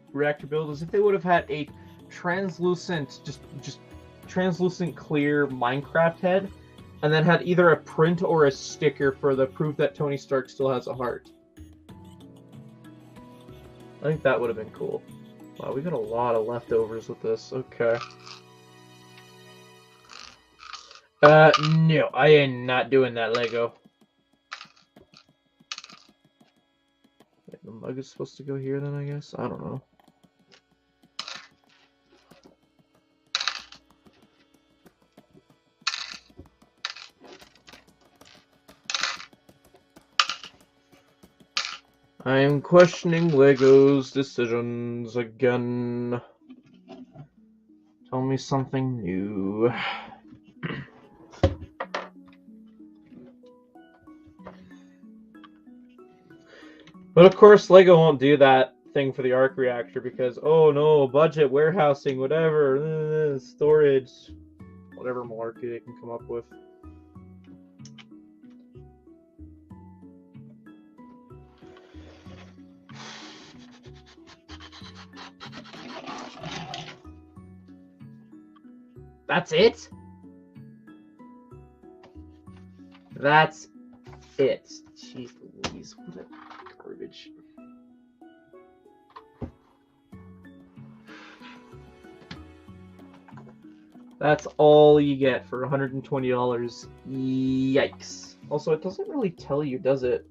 build is if they would have had a translucent, just translucent clear Minecraft head, and then had either a print or a sticker for the proof that Tony Stark still has a heart. I think that would have been cool. Wow, we got a lot of leftovers with this. Okay. No, I am not doing that, Lego. Wait, the mug is supposed to go here then, I guess? I don't know. I am questioning Lego's decisions again. Tell me something new. But of course, Lego won't do that thing for the arc reactor because, oh no, budget, warehousing, whatever, storage, whatever malarkey they can come up with. That's it? That's it. Jeez Louise, what a garbage. That's all you get for $120. Yikes. Also, it doesn't really tell you, does it?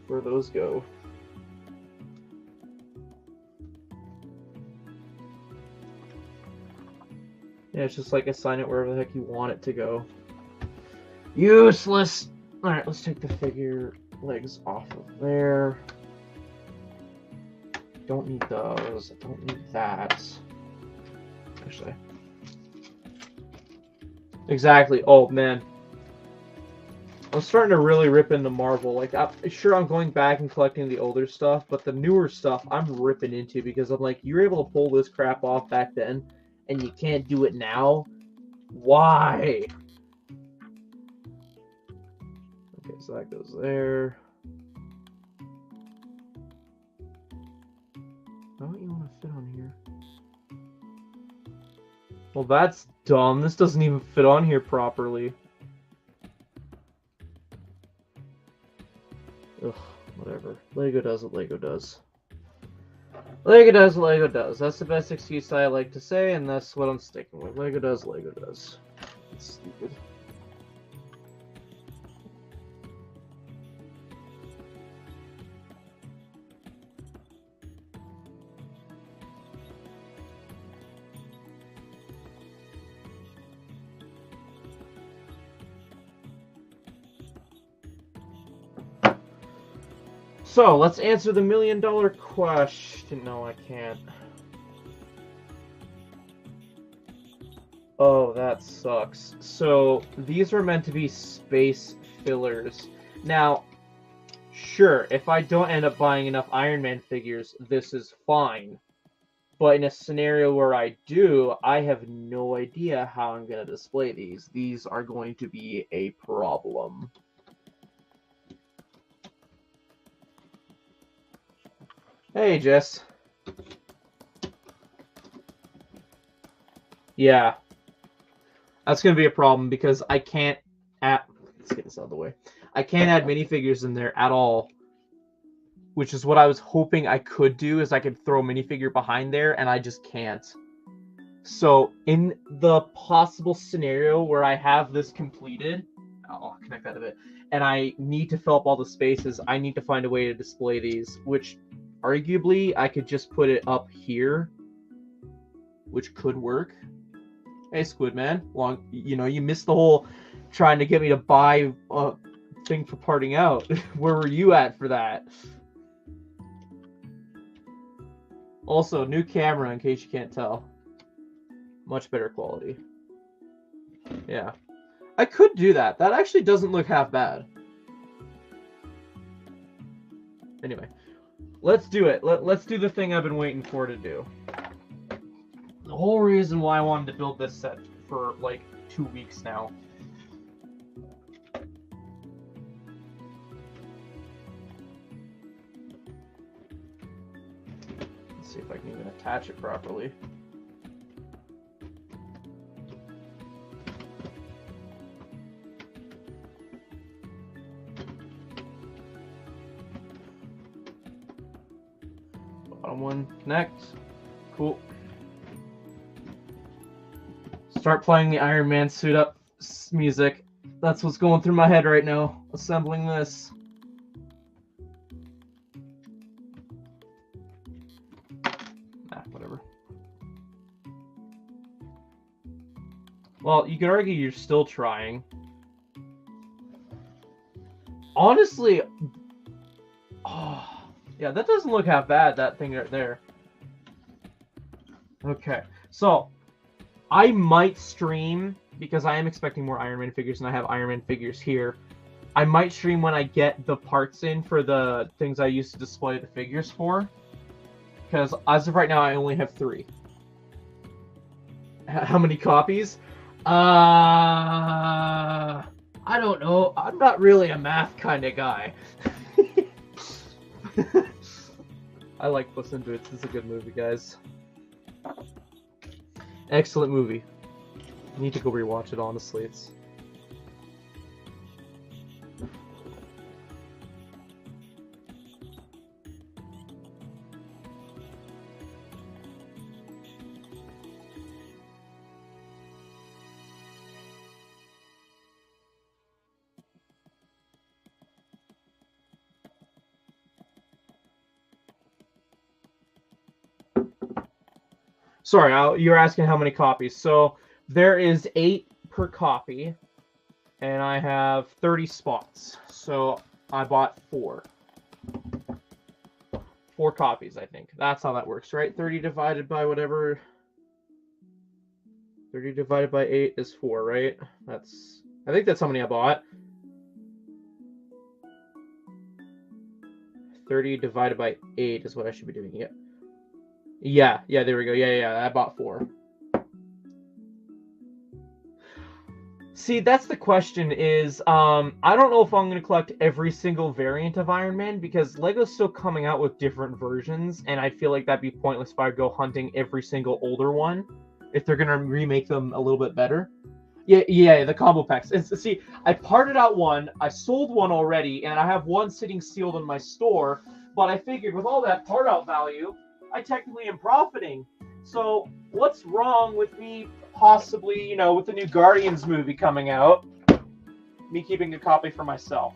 Where those go. Yeah, it's just like assign it wherever the heck you want it to go. Useless! Alright, let's take the figure legs off of there. Don't need those. I don't need that. Actually. Exactly. Oh, man. I'm starting to really rip into Marvel. Like, I'm going back and collecting the older stuff, but the newer stuff I'm ripping into because I'm like, you were able to pull this crap off back then, and you can't do it now? Why? Okay, so that goes there. Why don't you want to fit on here? Well, that's dumb. This doesn't even fit on here properly. Ugh, whatever. Lego does what Lego does. Lego does what Lego does. That's the best excuse I like to say, and that's what I'm sticking with. Lego does, Lego does. It's stupid. So, let's answer the $1 million question. No, I can't. Oh, that sucks. So, these are meant to be space fillers. Now, sure, if I don't end up buying enough Iron Man figures, this is fine. But in a scenario where I do, I have no idea how I'm going to display these. These are going to be a problem. Hey, Jess. Yeah. That's going to be a problem because I can't add... Let's get this out of the way. I can't add minifigures in there at all. Which is what I was hoping I could do, is I could throw a minifigure behind there, and I just can't. So, in the possible scenario where I have this completed... I'll connect that a bit. And I need to fill up all the spaces, I need to find a way to display these, which... Arguably, I could just put it up here, which could work. Hey, Squidman. You missed the whole trying to get me to buy a thing for parting out. Where were you at for that? Also, new camera in case you can't tell. Much better quality. Yeah. I could do that. That actually doesn't look half bad. Anyway, let's do it. Let's do the thing I've been waiting for to do. The whole reason why I wanted to build this set for like 2 weeks now. Let's see if I can even attach it properly. Bottom one, connect. Cool. Start playing the Iron Man suit up music. That's what's going through my head right now. Assembling this. Whatever. Well, you could argue you're still trying. Honestly, oh, yeah, that doesn't look half bad, that thing right there. Okay, so I might stream, because I am expecting more Iron Man figures, and I have Iron Man figures here. I might stream when I get the parts in for the things I used to display the figures for. Because as of right now, I only have 3. How many copies? I don't know. I'm not really a math kind of guy. I like Puss in Boots. It's a good movie, guys. Excellent movie. I need to go rewatch it, honestly. It's... Sorry, you're asking how many copies. So there is 8 per copy, and I have 30 spots. So I bought 4. 4 copies, I think. That's how that works, right? 30 divided by whatever. 30 divided by 8 is 4, right? I think that's how many I bought. 30 divided by 8 is what I should be doing. Yeah, there we go. Yeah, I bought 4. See, that's the question is, I don't know if I'm going to collect every single variant of Iron Man, because LEGO's still coming out with different versions, and I feel like that'd be pointless if I go hunting every single older one, if they're going to remake them a little bit better. Yeah, the combo packs. See, I parted out one, I sold one already, and I have one sitting sealed in my store, but I figured with all that part out value, I technically am profiting. So what's wrong with me possibly, with the new Guardians movie coming out, me keeping a copy for myself?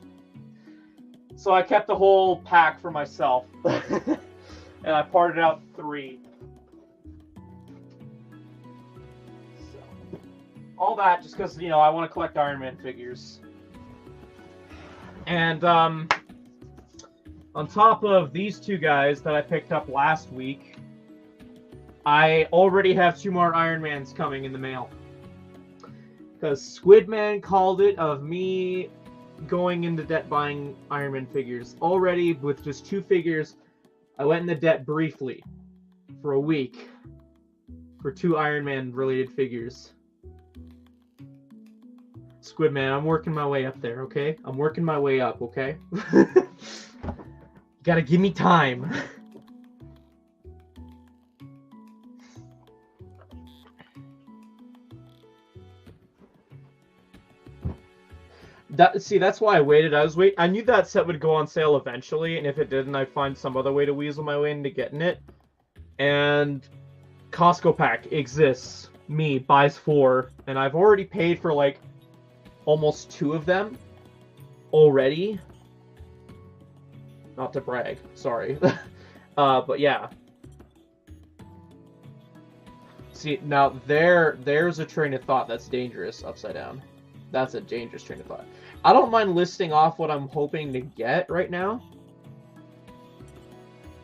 So I kept the whole pack for myself. And I parted out 3. So, all that just because, I want to collect Iron Man figures. And, on top of these 2 guys that I picked up last week, I already have 2 more Iron Mans coming in the mail. Because Squidman called it of me going into debt buying Iron Man figures. Already, with just 2 figures, I went into debt briefly for a week for 2 Iron Man related figures. Squidman, I'm working my way up there, okay? I'm working my way up, okay? You gotta give me time. That's why I waited. I knew that set would go on sale eventually, and if it didn't, I'd find some other way to weasel my way into getting it. And Costco pack exists. Me buys 4, and I've already paid for like almost 2 of them already. Not to brag, sorry. But yeah. See, now there's a train of thought that's dangerous upside down. That's a dangerous train of thought. I don't mind listing off what I'm hoping to get right now.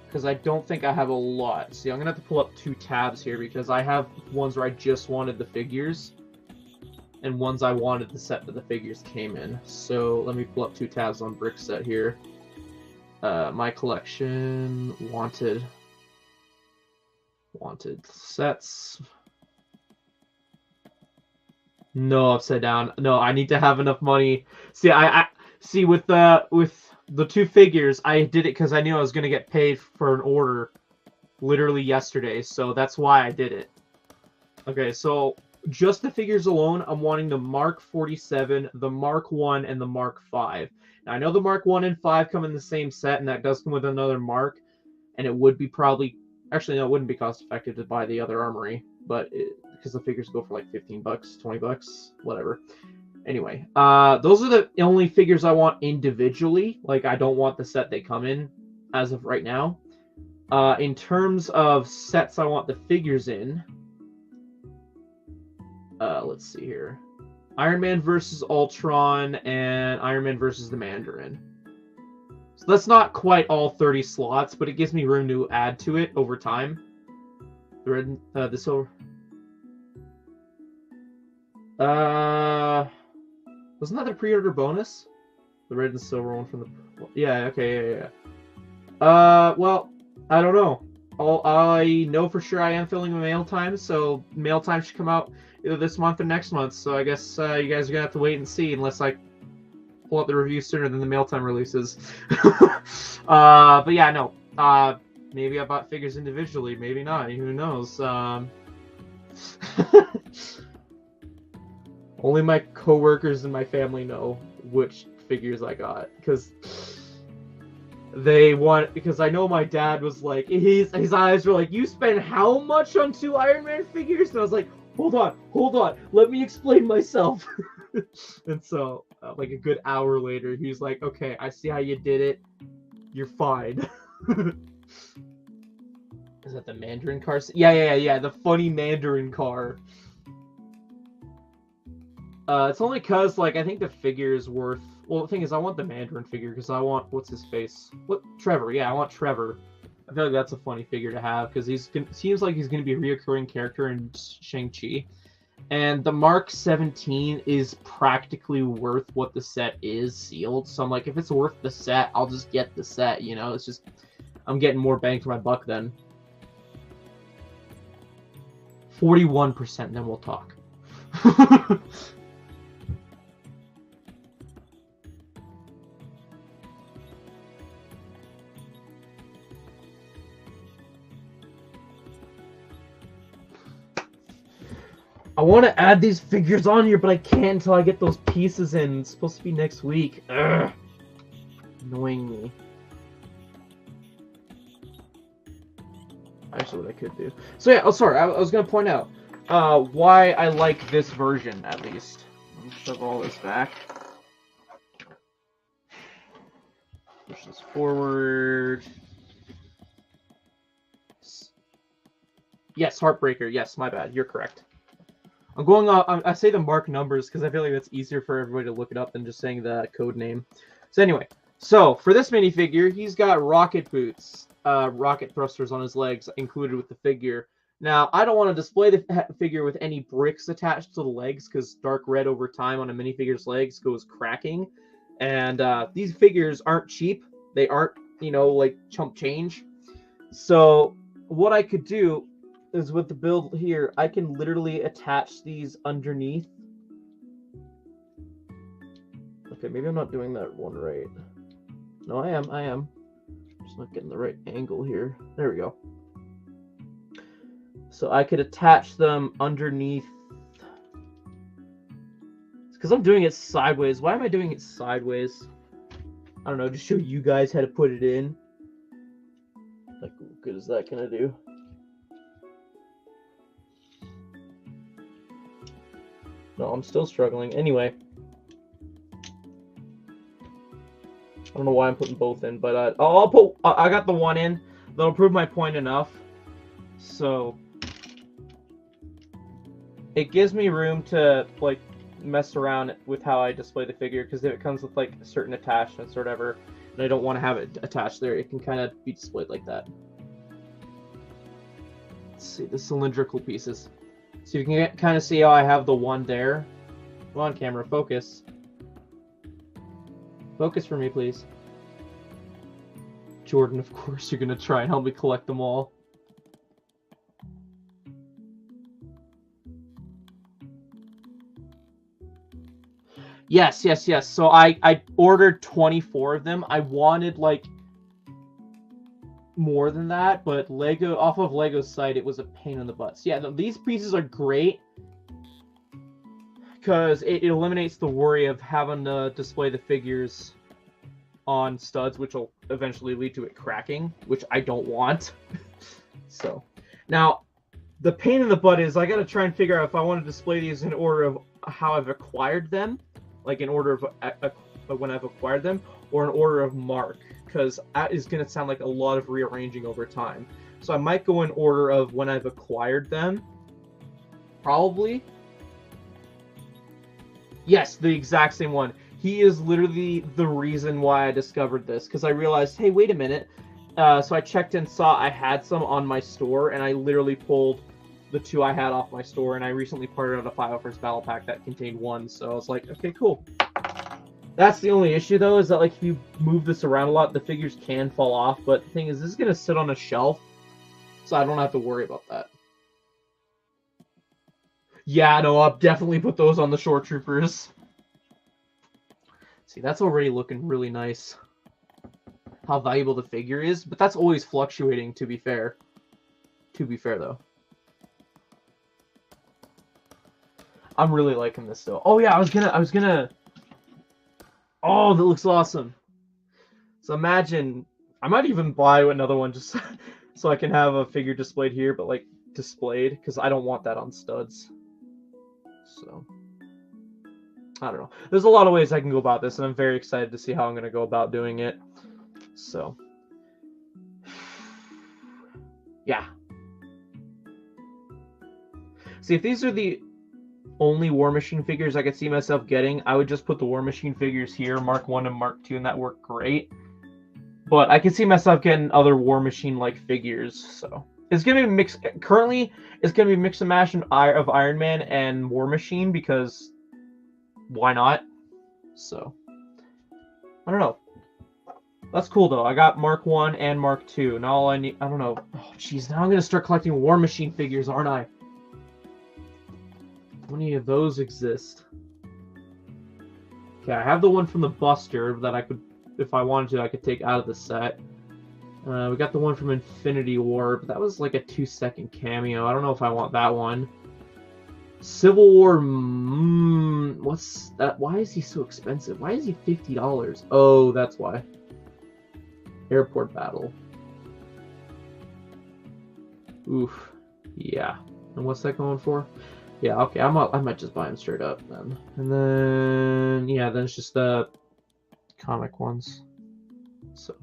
because I don't think I have a lot. See, I'm gonna have to pull up 2 tabs here because I have ones where I just wanted the figures and ones I wanted the set that the figures came in. So let me pull up 2 tabs on brick set here. My collection, wanted sets. No, upside down. No, I need to have enough money. See, I see with the 2 figures, I did it because I knew I was gonna get paid for an order literally yesterday, so that's why I did it. Okay, so just the figures alone, I'm wanting the Mark 47, the Mark 1, and the Mark 5. Now, I know the Mark 1 and 5 come in the same set, and that does come with another Mark, and it would be probably... Actually, no, it wouldn't be cost-effective to buy the other armory, but because the figures go for like 15 bucks, 20 bucks, whatever. Anyway, those are the only figures I want individually. Like, I don't want the set they come in as of right now. In terms of sets I want the figures in, let's see here. Iron Man versus Ultron and Iron Man versus the Mandarin. So that's not quite all 30 slots, but it gives me room to add to it over time. The red, the silver. Wasn't that the pre-order bonus? The red and silver one from the... Yeah, okay, yeah. Well, I don't know. I know for sure I am filling the mail time, so mail time should come out either this month or next month, so I guess you guys are gonna have to wait and see unless I pull out the review sooner than the mail time releases. But yeah, no. Maybe I bought figures individually, maybe not, who knows. Only my coworkers and my family know which figures I got, because I know my dad was like, his eyes were like, you spent how much on 2 Iron Man figures? And I was like, hold on, let me explain myself. And so, like a good hour later, he's like, okay, I see how you did it. You're fine. Is that the Mandarin car? Yeah, the funny Mandarin car. It's only because, like, I think the figure is worth... Well, the thing is, I want the Mandarin figure because I want... What's his face? Trevor. Yeah, I want Trevor. I feel like that's a funny figure to have because seems like he's going to be a reoccurring character in Shang-Chi. And the Mark 17 is practically worth what the set is sealed. So I'm like, if it's worth the set, I'll just get the set, you know? It's just... I'm getting more bang for my buck then. 41%, then we'll talk. I want to add these figures on here, but I can't until I get those pieces in. It's supposed to be next week. Ugh. Annoying me. Actually, what I could do. So yeah, sorry, I was going to point out why I like this version, at least. Let me shove all this back. Push this forward. Yes, Heartbreaker. Yes, my bad. You're correct. I'm going off. I say the Mark numbers because I feel like that's easier for everybody to look it up than just saying the code name. So anyway, for this minifigure, he's got rocket boots, rocket thrusters on his legs included with the figure. Now, I don't want to display the figure with any bricks attached to the legs because dark red over time on a minifigure's legs goes cracking. And these figures aren't cheap. They aren't, like chump change. So what I could do is with the build here, I can literally attach these underneath. Okay, maybe I'm not doing that one right. No, I am. Just not getting the right angle here. There we go. So I could attach them underneath. Because I'm doing it sideways. Why am I doing it sideways? I don't know, just show you guys how to put it in. Like, what good is that gonna do? No, I'm still struggling. Anyway. I don't know why I'm putting both in, but I got the one in. That'll prove my point enough. So it gives me room to, like, mess around with how I display the figure, because if it comes with, like, certain attachments or whatever. and I don't want to have it attached there. It can kind of be displayed like that. Let's see the cylindrical pieces. So you can kind of see how I have the one there. Come on, camera, focus. Focus for me, please. Jordan, of course, you're gonna try and help me collect them all. Yes, yes, yes. So I ordered 24 of them. I wanted like more than that, but Lego, off of Lego's site, it was a pain in the butt. So yeah, these pieces are great because it eliminates the worry of having to display the figures on studs, which will eventually lead to it cracking, which I don't want. So now the pain in the butt is I got to try and figure out if I want to display these in order of how I've acquired them, like in order of when I've acquired them, or in order of mark, because that is going to sound like a lot of rearranging over time. So I might go in order of when I've acquired them. Probably. Yes, the exact same one. He is literally the reason why I discovered this, because I realized, hey, wait a minute. So I checked and saw I had some on my store, and I literally pulled the 2 I had off my store, and I recently parted out a 501st Battle Pack that contained 1, so I was like, okay, cool. That's the only issue, though, is that like if you move this around a lot, the figures can fall off, but the thing is, this is going to sit on a shelf, so I don't have to worry about that. Yeah, no, I'll definitely put those on the Shore Troopers. See, that's already looking really nice. How valuable the figure is, but that's always fluctuating, to be fair. To be fair, though. I'm really liking this, though. Oh, yeah, I was gonna... Oh, that looks awesome. So imagine... I might even buy another one just so I can have a figure displayed here, but, like, displayed, because I don't want that on studs. So... I don't know. There's a lot of ways I can go about this, and I'm very excited to see how I'm going to go about doing it. So... yeah. See, if these are the only War Machine figures I could see myself getting, I would just put the War Machine figures here, Mark 1 and Mark 2, and that worked great. But I can see myself getting other War Machine-like figures, so... It's going to be mixed... Currently, it's going to be mix and mash of Iron Man and War Machine, because... why not? So... I don't know. That's cool, though. I got Mark 1 and Mark 2. Now all I need... I don't know. Oh, jeez. Now I'm going to start collecting War Machine figures, aren't I? How many of those exist? Okay, I have the one from the Buster that I could, if I wanted to, I could take out of the set. We got the one from Infinity War, but that was like a 2-second cameo. I don't know if I want that one. Civil War, what's that? Why is he so expensive? Why is he $50? Oh, that's why. Airport Battle. Oof. Yeah. And what's that going for? Yeah, okay, I might just buy them straight up then. And then, yeah, then it's just the comic ones. So.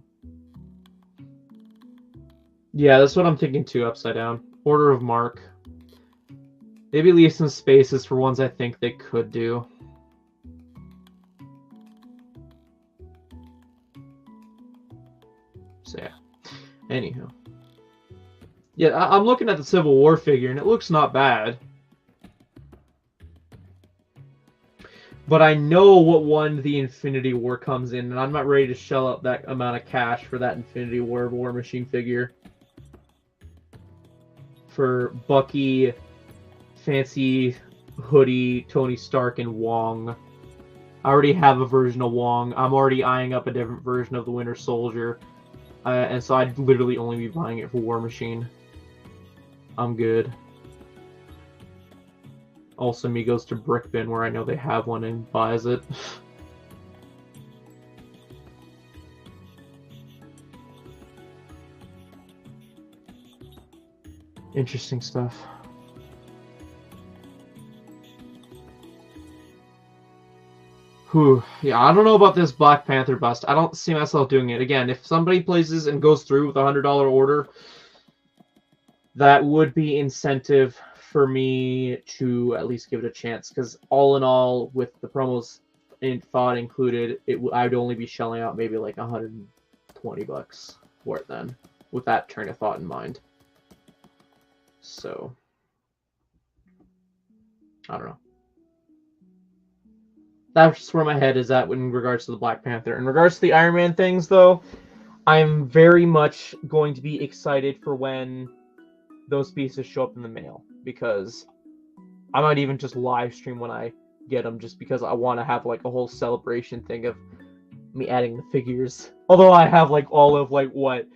Yeah, that's what I'm thinking too, upside down. Order of Mark. Maybe leave some spaces for ones I think they could do. So, yeah. Anywho. Yeah, I'm looking at the Civil War figure, and it looks not bad. But I know what one the Infinity War comes in, and I'm not ready to shell out that amount of cash for that Infinity War Machine figure. For Bucky, Fancy, Hoodie, Tony Stark, and Wong. I already have a version of Wong. I'm already eyeing up a different version of the Winter Soldier. And so I'd literally only be buying it for War Machine. I'm good. Also, me goes to Brick Bin, where I know they have one, and buys it. Interesting stuff. Whew. Yeah, I don't know about this Black Panther bust. I don't see myself doing it. Again, if somebody places and goes through with a $100 order, that would be incentive for me to at least give it a chance, because all in all, with the promos thought included, I'd only be shelling out maybe like $120 for it then, with that train of thought in mind. So, I don't know. That's where my head is at in regards to the Black Panther. In regards to the Iron Man things, though, I'm very much going to be excited for when those pieces show up in the mail, because I might even just live stream when I get them, just because I want to have like a whole celebration thing of me adding the figures. Although I have like all of like what,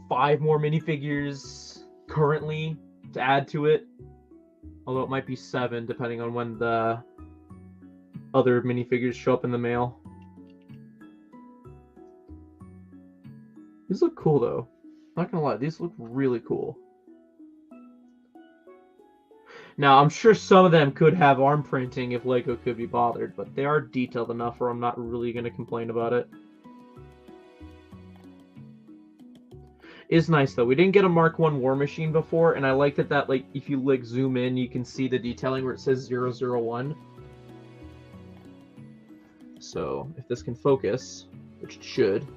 5 more minifigures currently to add to it. Although it might be 7 depending on when the other minifigures show up in the mail. These look cool though. Not gonna lie, these look really cool. Now, I'm sure some of them could have arm printing if LEGO could be bothered, but they are detailed enough where I'm not really going to complain about it. It's nice, though. We didn't get a Mark 1 War Machine before, and I like that, like, if you, like, zoom in, you can see the detailing where it says 001. So, if this can focus, which it should...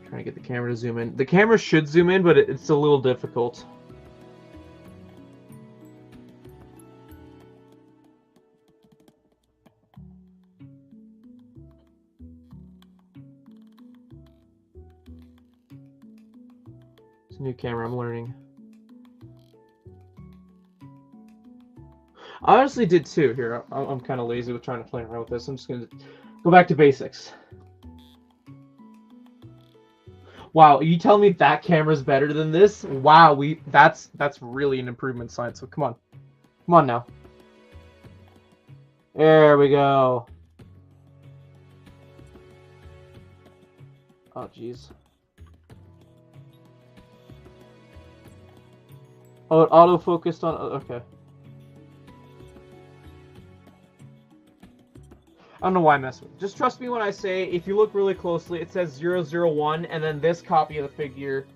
Trying to get the camera to zoom in. The camera should zoom in, but it's a little difficult. It's a new camera, I'm learning. I honestly did too. Here, I'm kind of lazy with trying to play around with this. I'm just going to go back to basics. Wow, you tell me that camera's better than this? Wow, that's really an improvement sign. So come on now. There we go. Oh jeez. Oh, it auto-focused on. Okay. I don't know why I mess with it. Just trust me when I say, if you look really closely, it says 001, and then this copy of the figure,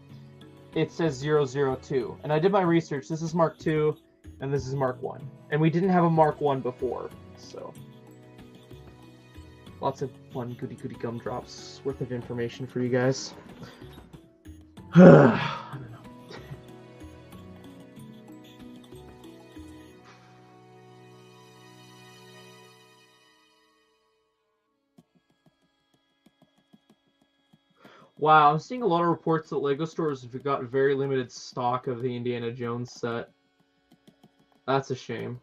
it says 002. And I did my research. This is Mark II, and this is Mark 1. And we didn't have a Mark 1 before, so... Lots of fun goody gumdrops worth of information for you guys. I don't know. Wow, I'm seeing a lot of reports that LEGO stores have got very limited stock of the Indiana Jones set. That's a shame.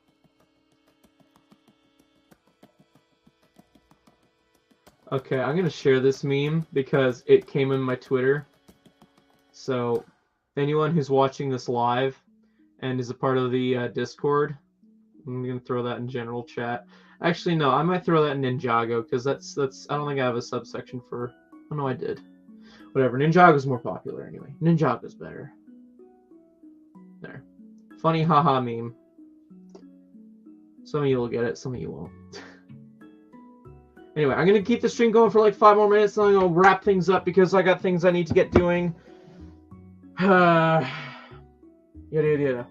Okay, I'm gonna share this meme because it came in my Twitter. So, anyone who's watching this live and is a part of the Discord, I'm gonna throw that in general chat. Actually, no, I might throw that in Ninjago because that's I don't think I have a subsection for. Oh no, I did. Whatever, Ninjago's more popular anyway. Ninjago's better. There. Funny haha meme. Some of you will get it, some of you won't. Anyway, I'm going to keep the stream going for like 5 more minutes, and then I'll wrap things up because I got things I need to get doing. Yada yada yada.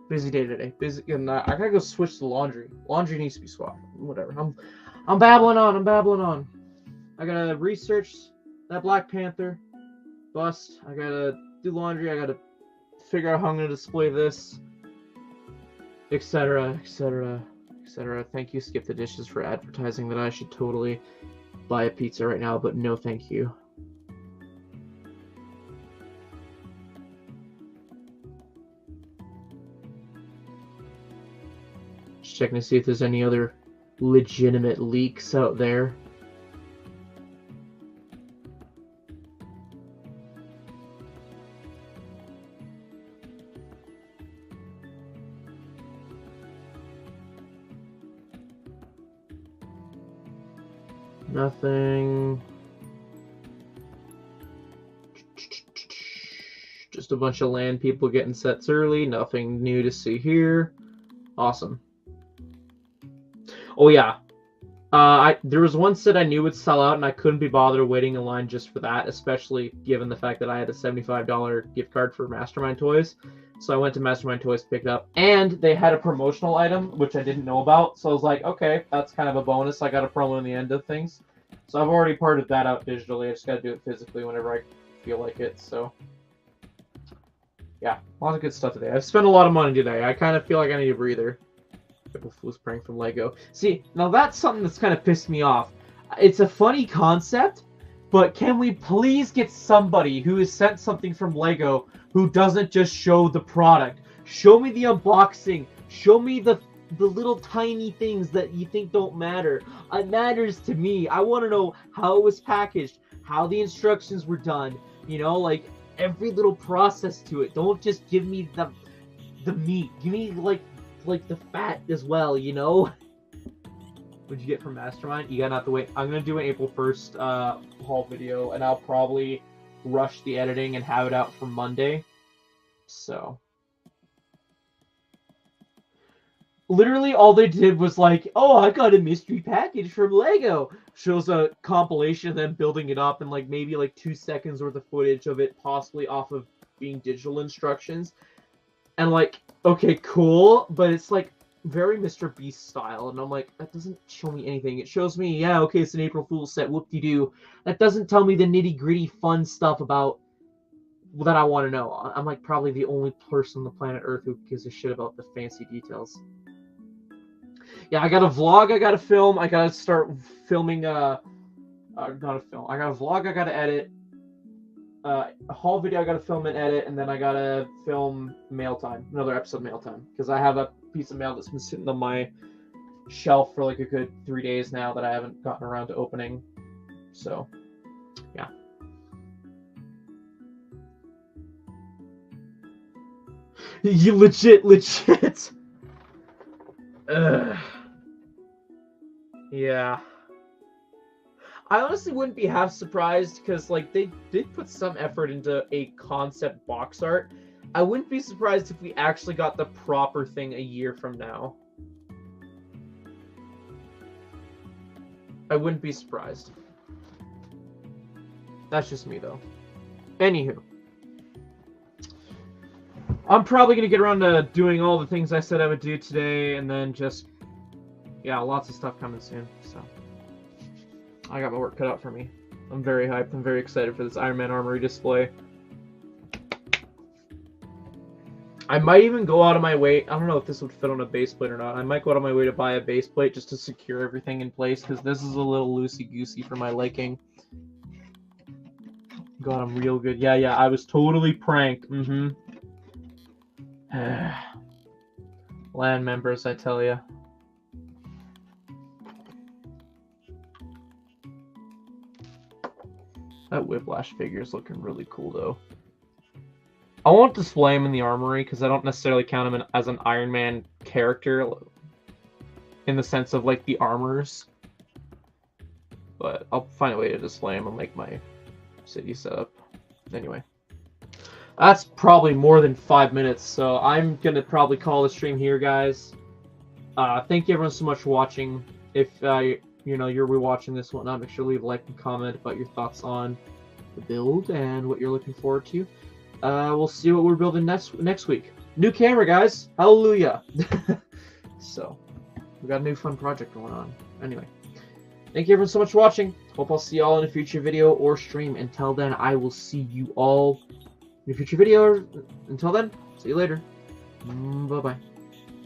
Busy day today. Busy, and I gotta go switch the laundry. Laundry needs to be swapped. Whatever. I'm babbling on. I gotta research that Black Panther bust. I gotta do laundry. I gotta figure out how I'm gonna display this, etc., etc., etc. Thank you, Skip the Dishes, for advertising that I should totally buy a pizza right now, but no thank you. Just checking to see if there's any other legitimate leaks out there. Nothing. Just a bunch of land people getting sets early. Nothing new to see here. Awesome. Oh yeah. There was one set I knew would sell out, and I couldn't be bothered waiting in line just for that, especially given the fact that I had a $75 gift card for Mastermind Toys. So I went to Mastermind Toys, picked it up, and they had a promotional item, which I didn't know about. So I was like, okay, that's kind of a bonus. I got a promo in the end of things. So I've already parted that out digitally. I just got to do it physically whenever I feel like it. So, yeah, a lot of good stuff today. I've spent a lot of money today. I kind of feel like I need a breather. April Fool's prank from Lego. See, now that's something that's kind of pissed me off. It's a funny concept, but can we please get somebody who has sent something from Lego who doesn't just show the product? Show me the unboxing. Show me the little tiny things that you think don't matter. It matters to me. I want to know how it was packaged, how the instructions were done, you know, like every little process to it. Don't just give me the meat. Give me like the fat as well, you know? What'd you get from Mastermind? You gotta have to wait. I'm gonna do an April 1st haul video, and I'll probably rush the editing and have it out for Monday. So literally all they did was like, oh, I got a mystery package from Lego. Shows a compilation of them building it up, and like maybe like 2 seconds worth of footage of it possibly off of being digital instructions. And like, okay, cool, but it's like very Mr. Beast style, and I'm like, that doesn't show me anything. It shows me, yeah, okay, it's an April Fool's set, whoop-de-doo. That doesn't tell me the nitty-gritty fun stuff about that I want to know. I'm like probably the only person on the planet Earth who gives a shit about the fancy details. Yeah, I got a vlog I gotta film. I gotta start filming, not a film. I got a vlog I gotta edit. A haul video I gotta film and edit, and then I gotta film mail time, another episode of mail time, because I have a piece of mail that's been sitting on my shelf for like a good 3 days now that I haven't gotten around to opening. So, yeah. You legit. Yeah. I honestly wouldn't be half surprised, because like they did put some effort into a concept box art. I wouldn't be surprised if we actually got the proper thing a year from now. I wouldn't be surprised. That's just me though. Anywho. I'm probably going to get around to doing all the things I said I would do today, and then just, yeah, lots of stuff coming soon, so. I got my work cut out for me. I'm very hyped. I'm very excited for this Iron Man Armory display. I might even go out of my way. I don't know if this would fit on a base plate or not. I might go out of my way to buy a base plate just to secure everything in place, because this is a little loosey-goosey for my liking. God, I'm real good. Yeah, I was totally pranked. Land members, I tell ya. That Whiplash figure is looking really cool, though. I won't display him in the armory, because I don't necessarily count him as an Iron Man character, in the sense of, like, the armors. But I'll find a way to display him and make my city setup. Anyway. That's probably more than 5 minutes, so I'm going to probably call the stream here, guys. Thank you everyone so much for watching. If you know, you're rewatching this one, make sure to leave a like and comment about your thoughts on the build and what you're looking forward to. We'll see what we're building next week. New camera, guys. Hallelujah. So, we got a new fun project going on. Anyway, thank you everyone so much for watching. Hope I'll see you all in a future video or stream. Until then, I will see you all in a future video. Until then, see you later. Bye-bye.